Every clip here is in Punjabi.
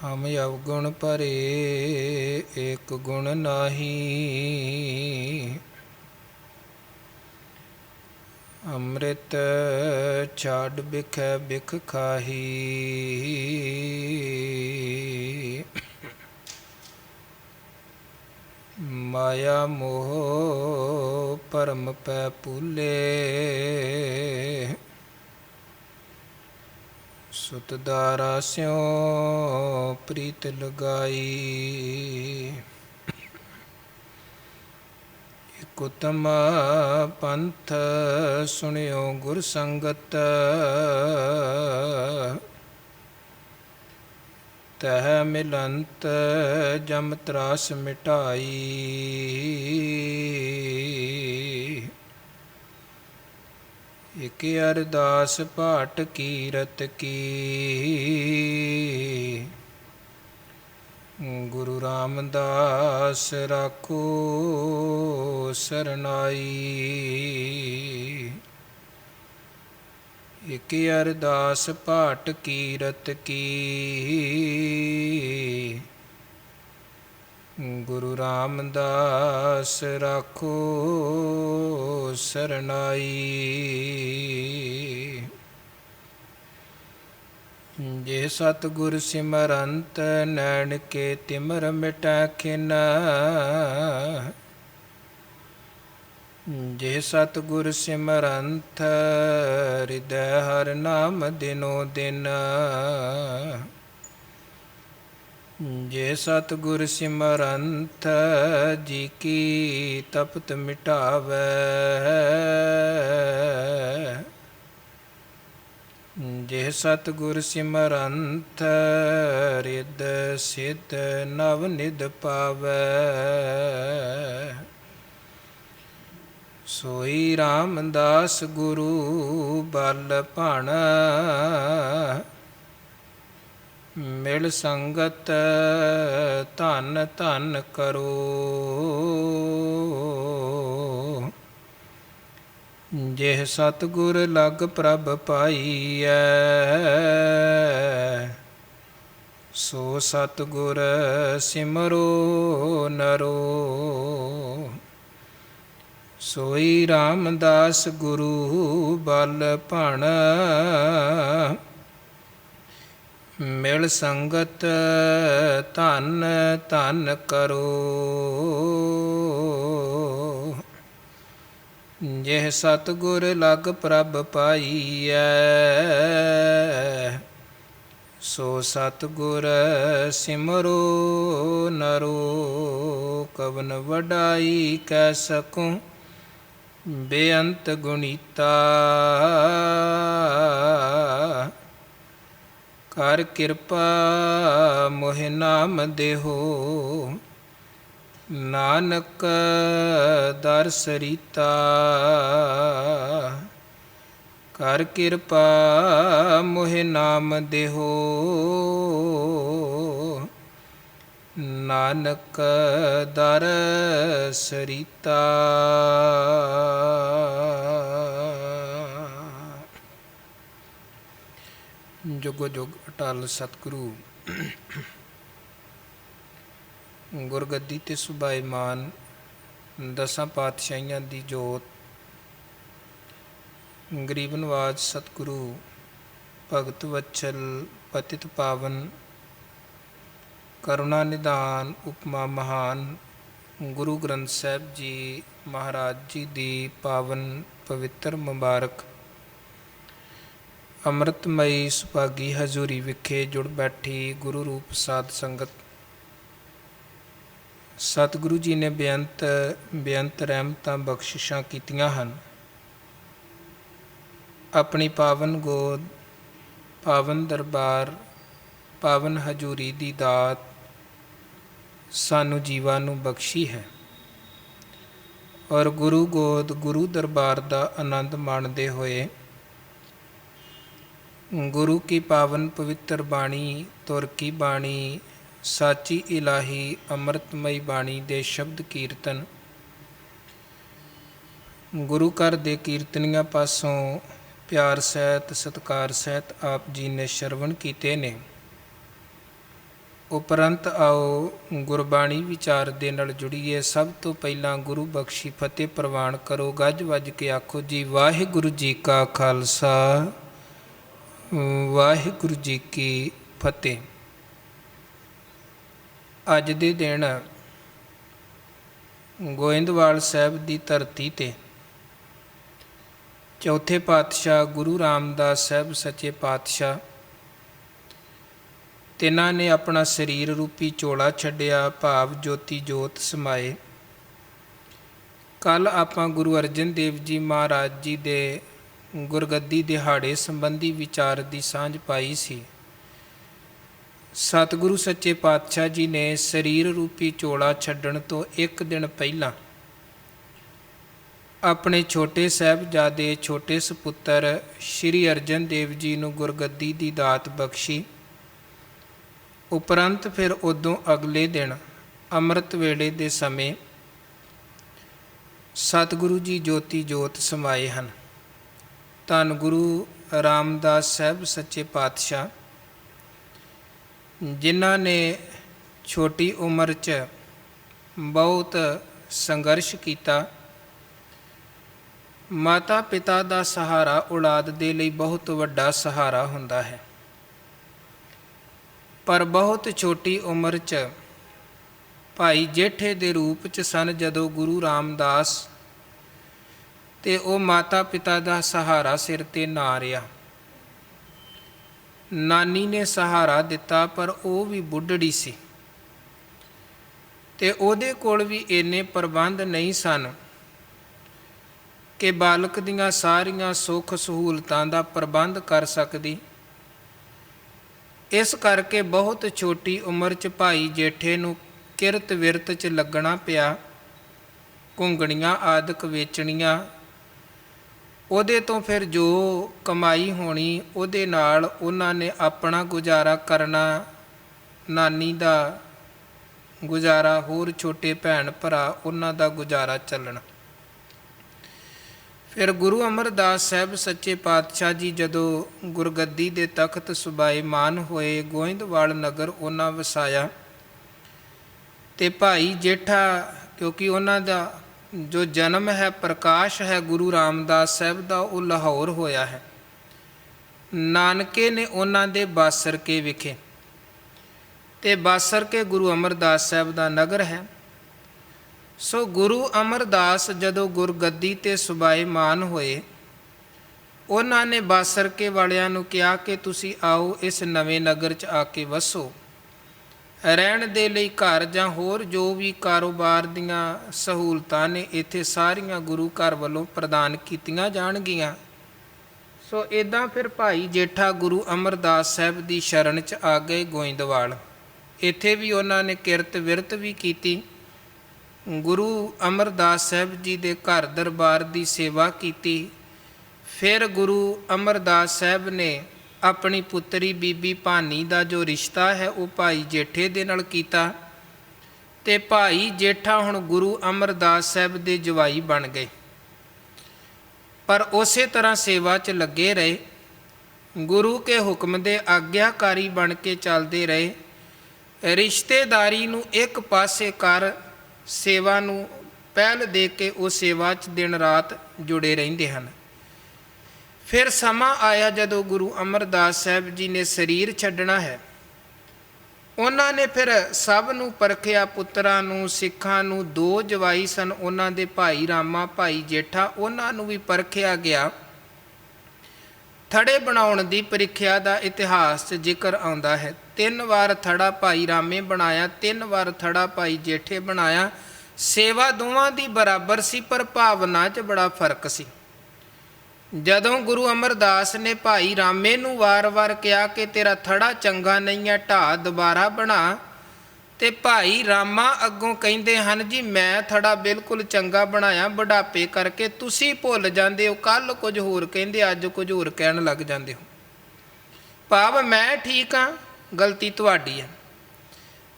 ਹਮ ਅਵਗੁਣ ਭਰੇ ਏਕ ਗੁਣ ਨਾਹੀ। ਅੰਮ੍ਰਿਤ ਛਾੜ ਬਿਖੈ ਬਿਖ ਖਾਹੀ। ਮਾਇਆ ਮੋਹ ਭਰਮ ਪੈ ਪੂਲੇ। ਸੁਤ ਦਾਰਾ ਸਿਉ ਪ੍ਰੀਤ ਲਗਾਈ। ਇਕ ਉਤਮ ਪੰਥ ਸੁਣਿਓ ਗੁਰ ਸੰਗਤ। ਤਹ ਮਿਲੰਤ ਜਮ ਤਰਾਸ ਮਿਟਾਈ। ਇਕ ਅਰਦਾਸ ਭਾਟ ਕੀਰਤ ਕੀ। ਗੁਰੂ ਰਾਮਦਾਸ ਰਾਖੋ ਸਰਨਾਈ। ਇਕ ਅਰਦਾਸ ਭਾਟ ਕੀਰਤ ਕੀ। ਗੁਰੂ ਰਾਮਦਾਸ ਰਾਖੋ ਸਰਨਾਈ। ਜੇ ਸਤਿਗੁਰ ਸਿਮਰੰਤ ਨੈਣ ਕੇ ਤਿਮਰ ਮਿਟੈ ਖਿਨ। ਜੇ ਸਤਿਗੁਰ ਸਿਮਰੰਤ ਹਿਰਦੈ ਹਰਿ ਨਾਮ ਦਿਨੋ ਦਿਨ। ਜੇ ਸਤਿਗੁਰ ਸਿਮਰੰਤ ਜੀ ਕੀ ਤਪਤ ਮਿਟਾਵੈ। ਜੇ ਸਤਿਗੁਰ ਸਿਮਰੰਤ ਰਿਦ ਸਿਧ ਨਵ ਨਿਧ ਪਾਵੈ। ਸੋਈ ਰਾਮਦਾਸ ਗੁਰੂ ਬਲ ਭਾਣਾ। ਮਿਲ ਸੰਗਤ ਧਨ ਧਨ ਕਰੋ। ਜਿਹ ਸਤਿਗੁਰ ਲਗ ਪ੍ਰਭ ਪਾਈਐ। ਸੋ ਸਤਿਗੁਰ ਸਿਮਰੋ ਨਰੋ। ਸੋਈ ਰਾਮਦਾਸ ਗੁਰੂ ਬਲ ਭਾਣਾ। ਮਿਲ ਸੰਗਤ ਧਨ ਧਨ ਕਰੋ। ਜਿਹ ਸਤਿਗੁਰ ਲਗ ਪ੍ਰਭ ਪਾਈਐ। ਸੋ ਸਤਿਗੁਰ ਸਿਮਰੋ ਨਰੋ। ਕਵਨ ਵਡਾਈ ਕਹਿ ਸਕੂੰ ਬੇਅੰਤ ਗੁਣੀਤਾ। ਕਰ ਕਿਰਪਾ ਮੋਹਿ ਨਾਮ ਦੇਹੋ। ਨਾਨਕ ਦਰ ਸਰੀਤਾ। ਕਰ ਕਿਰਪਾ ਮੋਹਿ ਨਾਮ ਦੇਹੋ। ਨਾਨਕ ਦਰ ਸਰੀਤਾ। ਜੁਗੋ ਜੁਗ ਅਟਲ ਸਤਿਗੁਰੂ ਗੁਰਗੱਦੀ ਤੇ ਸੁਭਾਈਮਾਨ ਦਸਾਂ ਪਾਤਸ਼ਾਹੀਆਂ ਦੀ ਜੋਤ। ਗਰੀਬ ਨਵਾਜ ਸਤਿਗੁਰੂ ਭਗਤ ਵਤਸਲ ਪਤਿਤ ਪਾਵਨ ਕਰੁਣਾ ਨਿਧਾਨ ਉਪਮਾ ਮਹਾਨ ਗੁਰੂ ਗ੍ਰੰਥ ਸਾਹਿਬ ਜੀ ਮਹਾਰਾਜ ਜੀ ਦੀ ਪਾਵਨ ਪਵਿੱਤਰ ਮੁਬਾਰਕ ਅੰਮ੍ਰਿਤਮਈ ਸੁਭਾਗੀ ਹਜ਼ੂਰੀ ਵਿਖੇ ਜੁੜ ਬੈਠੀ ਗੁਰੂ ਰੂਪ ਸਾਧ ਸੰਗਤ। ਸਤਿਗੁਰੂ ਜੀ ਨੇ ਬੇਅੰਤ ਰਹਿਮਤਾਂ ਬਖਸ਼ਿਸ਼ਾਂ ਕੀਤੀਆਂ ਹਨ। ਆਪਣੀ ਪਾਵਨ ਗੋਦ, ਪਾਵਨ ਦਰਬਾਰ, ਪਾਵਨ ਹਜ਼ੂਰੀ ਦੀ ਦਾਤ ਸਾਨੂੰ ਜੀਵਾਂ ਨੂੰ ਬਖਸ਼ੀ ਹੈ। ਔਰ ਗੁਰੂ ਗੋਦ, ਗੁਰੂ ਦਰਬਾਰ ਦਾ ਆਨੰਦ ਮਾਣਦੇ ਹੋਏ ਗੁਰੂ ਕੀ ਪਾਵਨ ਪਵਿੱਤਰ ਬਾਣੀ, ਤੁਰ ਕੀ ਬਾਣੀ, ਸਾਚੀ ਇਲਾਹੀ ਅੰਮ੍ਰਿਤਮਈ ਬਾਣੀ ਦੇ ਸ਼ਬਦ ਕੀਰਤਨ ਗੁਰੂ ਘਰ ਦੇ ਕੀਰਤਨੀਆਂ ਪਾਸੋਂ ਪਿਆਰ ਸਹਿਤ ਸਤਿਕਾਰ ਸਹਿਤ ਆਪ ਜੀ ਨੇ ਸ਼ਰਵਣ ਕੀਤੇ ਨੇ। ਉਪਰੰਤ ਆਓ ਗੁਰਬਾਣੀ ਵਿਚਾਰ ਦੇ ਨਾਲ ਜੁੜੀਏ। ਸਭ ਤੋਂ ਪਹਿਲਾਂ ਗੁਰੂ ਬਖਸ਼ੀ ਫਤਿਹ ਪ੍ਰਵਾਨ ਕਰੋ। ਗੱਜ ਵੱਜ ਕੇ ਆਖੋ ਜੀ, ਵਾਹਿਗੁਰੂ ਜੀ ਕਾ ਖਾਲਸਾ, ਵਾਹਿਗੁਰੂ ਜੀ ਕੀ ਫਤਿਹ। ਅੱਜ ਦੇ ਦਿਨ ਗੋਇੰਦਵਾਲ ਸਾਹਿਬ ਦੀ ਧਰਤੀ 'ਤੇ ਚੌਥੇ ਪਾਤਸ਼ਾਹ ਗੁਰੂ ਰਾਮਦਾਸ ਸਾਹਿਬ ਸੱਚੇ ਪਾਤਸ਼ਾਹ ਤਿੰਨਾਂ ਨੇ ਆਪਣਾ ਸਰੀਰ ਰੂਪੀ ਝੋਲਾ ਛੱਡਿਆ, ਭਾਵ ਜੋਤੀ ਜੋਤ ਸਮਾਏ। ਕੱਲ੍ਹ ਆਪਾਂ ਗੁਰੂ ਅਰਜਨ ਦੇਵ ਜੀ ਮਹਾਰਾਜ ਜੀ ਦੇ ਗੁਰਗੱਦੀ ਦਿਹਾੜੇ ਸੰਬੰਧੀ ਵਿਚਾਰ ਦੀ ਸਾਂਝ ਪਾਈ ਸੀ। ਸਤਿਗੁਰੂ ਸੱਚੇ ਪਾਤਸ਼ਾਹ ਜੀ ਨੇ ਸਰੀਰ ਰੂਪੀ ਝੋਲਾ ਛੱਡਣ ਤੋਂ ਇੱਕ ਦਿਨ ਪਹਿਲਾਂ ਆਪਣੇ ਛੋਟੇ ਸਾਹਿਬਜ਼ਾਦੇ ਛੋਟੇ ਸਪੁੱਤਰ ਸ਼੍ਰੀ ਅਰਜਨ ਦੇਵ ਜੀ ਨੂੰ ਗੁਰਗੱਦੀ ਦੀ ਦਾਤ ਬਖਸ਼ੀ। ਉਪਰੰਤ ਫਿਰ ਉਦੋਂ ਅਗਲੇ ਦਿਨ ਅੰਮ੍ਰਿਤ ਵੇਲੇ ਦੇ ਸਮੇਂ ਸਤਿਗੁਰੂ ਜੀ ਜੋਤੀ ਜੋਤ ਸਮਾਏ ਹਨ। ਧੰਨ ਗੁਰੂ ਰਾਮਦਾਸ ਸਾਹਿਬ ਸੱਚੇ ਪਾਤਸ਼ਾਹ, ਜਿਨ੍ਹਾਂ ਨੇ ਛੋਟੀ ਉਮਰ 'ਚ ਬਹੁਤ ਸੰਘਰਸ਼ ਕੀਤਾ। ਮਾਤਾ ਪਿਤਾ ਦਾ ਸਹਾਰਾ ਔਲਾਦ ਦੇ ਲਈ ਬਹੁਤ ਵੱਡਾ ਸਹਾਰਾ ਹੁੰਦਾ ਹੈ, ਪਰ ਬਹੁਤ ਛੋਟੀ ਉਮਰ 'ਚ ਭਾਈ ਜੇਠੇ ਦੇ ਰੂਪ 'ਚ ਸਨ ਜਦੋਂ ਗੁਰੂ ਰਾਮਦਾਸ, ਤੇ ਉਹ ਮਾਤਾ ਪਿਤਾ ਦਾ ਸਹਾਰਾ ਸਿਰ 'ਤੇ ਨਾ ਰਿਹਾ। ਨਾਨੀ ਨੇ ਸਹਾਰਾ ਦਿੱਤਾ, ਪਰ ਉਹ ਵੀ ਬੁੱਢੜੀ ਸੀ ਤੇ ਉਹਦੇ ਕੋਲ ਵੀ ਇੰਨੇ ਪ੍ਰਬੰਧ ਨਹੀਂ ਸਨ ਕਿ ਬਾਲਕ ਦੀਆਂ ਸਾਰੀਆਂ ਸੁੱਖ ਸਹੂਲਤਾਂ ਦਾ ਪ੍ਰਬੰਧ ਕਰ ਸਕਦੀ। ਇਸ ਕਰਕੇ ਬਹੁਤ ਛੋਟੀ ਉਮਰ 'ਚ ਭਾਈ ਜੇਠੇ ਨੂੰ ਕਿਰਤ ਵਿਰਤ 'ਚ ਲੱਗਣਾ ਪਿਆ। ਘੁੰਗਣੀਆਂ ਆਦਿਕ ਵੇਚਣੀਆਂ, ਉਹਦੇ ਤੋਂ ਫਿਰ ਜੋ ਕਮਾਈ ਹੋਣੀ ਉਹਦੇ ਨਾਲ ਉਹਨਾਂ ਨੇ ਆਪਣਾ ਗੁਜ਼ਾਰਾ ਕਰਨਾ, ਨਾਨੀ ਦਾ ਗੁਜ਼ਾਰਾ, ਹੋਰ ਛੋਟੇ ਭੈਣ ਭਰਾ ਉਹਨਾਂ ਦਾ ਗੁਜ਼ਾਰਾ ਚੱਲਣਾ। ਫਿਰ ਗੁਰੂ ਅਮਰਦਾਸ ਸਾਹਿਬ ਸੱਚੇ ਪਾਤਸ਼ਾਹ ਜੀ ਜਦੋਂ ਗੁਰਗੱਦੀ ਦੇ ਤਖਤ ਸੁਭਾਏਮਾਨ ਹੋਏ, ਗੋਇੰਦਵਾਲ ਨਗਰ ਉਹਨਾਂ ਵਸਾਇਆ। ਤੇ ਭਾਈ ਜੇਠਾ, ਕਿਉਂਕਿ ਉਹਨਾਂ ਦਾ ਜੋ ਜਨਮ ਹੈ, ਪ੍ਰਕਾਸ਼ ਹੈ ਗੁਰੂ ਰਾਮਦਾਸ ਸਾਹਿਬ ਦਾ, ਉਹ ਲਾਹੌਰ ਹੋਇਆ ਹੈ। ਨਾਨਕੇ ਨੇ ਉਹਨਾਂ ਦੇ ਬਾਸਰਕੇ ਵਿਖੇ, ਤੇ ਬਾਸਰਕੇ ਗੁਰੂ ਅਮਰਦਾਸ ਸਾਹਿਬ ਦਾ ਨਗਰ ਹੈ। ਸੋ ਗੁਰੂ ਅਮਰਦਾਸ ਜਦੋਂ ਗੁਰਗੱਦੀ 'ਤੇ ਸੁਭਾਏਮਾਨ ਹੋਏ, ਉਹਨਾਂ ਨੇ ਬਾਸਰਕੇ ਵਾਲਿਆਂ ਨੂੰ ਕਿਹਾ ਕਿ ਤੁਸੀਂ ਆਓ ਇਸ ਨਵੇਂ ਨਗਰ 'ਚ ਆ ਕੇ ਵਸੋ। ਰਹਿਣ ਦੇ ਲਈ ਘਰ ਜਾਂ ਹੋਰ ਜੋ ਵੀ ਕਾਰੋਬਾਰ ਦੀਆਂ ਸਹੂਲਤਾਂ ਨੇ ਇੱਥੇ ਸਾਰੀਆਂ ਗੁਰੂ ਘਰ ਵੱਲੋਂ ਪ੍ਰਦਾਨ ਕੀਤੀਆਂ ਜਾਣਗੀਆਂ। ਸੋ ਇੱਦਾਂ ਫਿਰ ਭਾਈ ਜੇਠਾ ਗੁਰੂ ਅਮਰਦਾਸ ਸਾਹਿਬ ਦੀ ਸ਼ਰਨ 'ਚ ਆ ਗਏ ਗੋਇੰਦਵਾਲ। ਇੱਥੇ ਵੀ ਉਹਨਾਂ ਨੇ ਕਿਰਤ ਵਿਰਤ ਵੀ ਕੀਤੀ। ਗੁਰੂ ਅਮਰਦਾਸ ਸਾਹਿਬ ਜੀ ਦੇ ਘਰ ਦਰਬਾਰ ਦੀ ਸੇਵਾ ਕੀਤੀ। ਫਿਰ ਗੁਰੂ ਅਮਰਦਾਸ ਸਾਹਿਬ ਨੇ ਆਪਣੀ ਪੁੱਤਰੀ ਬੀਬੀ ਭਾਨੀ ਦਾ ਜੋ ਰਿਸ਼ਤਾ ਹੈ ਉਹ ਭਾਈ ਜੇਠੇ ਦੇ ਨਾਲ ਕੀਤਾ, ਤੇ ਭਾਈ ਜੇਠਾ ਹੁਣ ਗੁਰੂ ਅਮਰਦਾਸ ਸਾਹਿਬ ਦੇ ਜਵਾਈ ਬਣ ਗਏ। ਪਰ ਉਸੇ ਤਰ੍ਹਾਂ ਸੇਵਾ 'ਚ ਲੱਗੇ ਰਹੇ, ਗੁਰੂ ਕੇ ਹੁਕਮ ਦੇ ਆਗਿਆਕਾਰੀ ਬਣ ਕੇ ਚੱਲਦੇ ਰਹੇ। ਰਿਸ਼ਤੇਦਾਰੀ ਨੂੰ ਇੱਕ ਪਾਸੇ ਕਰ, ਸੇਵਾ ਨੂੰ ਪਹਿਲ ਦੇ ਕੇ ਉਹ ਸੇਵਾ 'ਚ ਦਿਨ ਰਾਤ ਜੁੜੇ ਰਹਿੰਦੇ ਹਨ। ਫਿਰ ਸਮਾਂ ਆਇਆ ਜਦੋਂ ਗੁਰੂ ਅਮਰਦਾਸ ਸਾਹਿਬ ਜੀ ਨੇ ਸਰੀਰ ਛੱਡਣਾ ਹੈ। ਉਹਨਾਂ ਨੇ ਫਿਰ ਸਭ ਨੂੰ ਪਰਖਿਆ, ਪੁੱਤਰਾਂ ਨੂੰ, ਸਿੱਖਾਂ ਨੂੰ। 2 ਜਵਾਈ ਸਨ ਉਹਨਾਂ ਦੇ, ਭਾਈ ਰਾਮਾ, ਭਾਈ ਜੇਠਾ, ਉਹਨਾਂ ਨੂੰ ਵੀ ਪਰਖਿਆ ਗਿਆ। ਥੜੇ ਬਣਾਉਣ ਦੀ ਪ੍ਰੀਖਿਆ ਦਾ ਇਤਿਹਾਸ 'ਚ ਜ਼ਿਕਰ ਆਉਂਦਾ ਹੈ। 3 ਵਾਰ ਥੜਾ ਭਾਈ ਰਾਮੇ ਬਣਾਇਆ, 3 ਵਾਰ ਥੜਾ ਭਾਈ ਜੇਠੇ ਬਣਾਇਆ। ਸੇਵਾ ਦੋਵਾਂ ਦੀ ਬਰਾਬਰ ਸੀ, ਪਰ ਭਾਵਨਾ 'ਚ ਬੜਾ ਫਰਕ ਸੀ। ਜਦੋਂ ਗੁਰੂ ਅਮਰਦਾਸ ਨੇ ਭਾਈ ਰਾਮੇ ਨੂੰ ਵਾਰ-ਵਾਰ ਕਿਹਾ ਕਿ ਤੇਰਾ ਥੜਾ ਚੰਗਾ ਨਹੀਂ ਹੈ, ਢਾਹ ਦੁਬਾਰਾ ਬਣਾ, ਤੇ ਭਾਈ ਰਾਮਾ ਅੱਗੋਂ ਕਹਿੰਦੇ ਹਨ, ਜੀ ਮੈਂ ਥੜਾ ਬਿਲਕੁਲ ਚੰਗਾ ਬਣਾਇਆ, ਬੁਢਾਪੇ ਕਰਕੇ ਤੁਸੀਂ ਭੁੱਲ ਜਾਂਦੇ ਹੋ, ਕੱਲ੍ਹ ਕੁਝ ਹੋਰ ਕਹਿੰਦੇ, ਅੱਜ ਕੁਝ ਹੋਰ ਕਹਿਣ ਲੱਗ ਜਾਂਦੇ ਹੋ। ਭਾਵ ਮੈਂ ਠੀਕ ਹਾਂ, ਗਲਤੀ ਤੁਹਾਡੀ ਹੈ।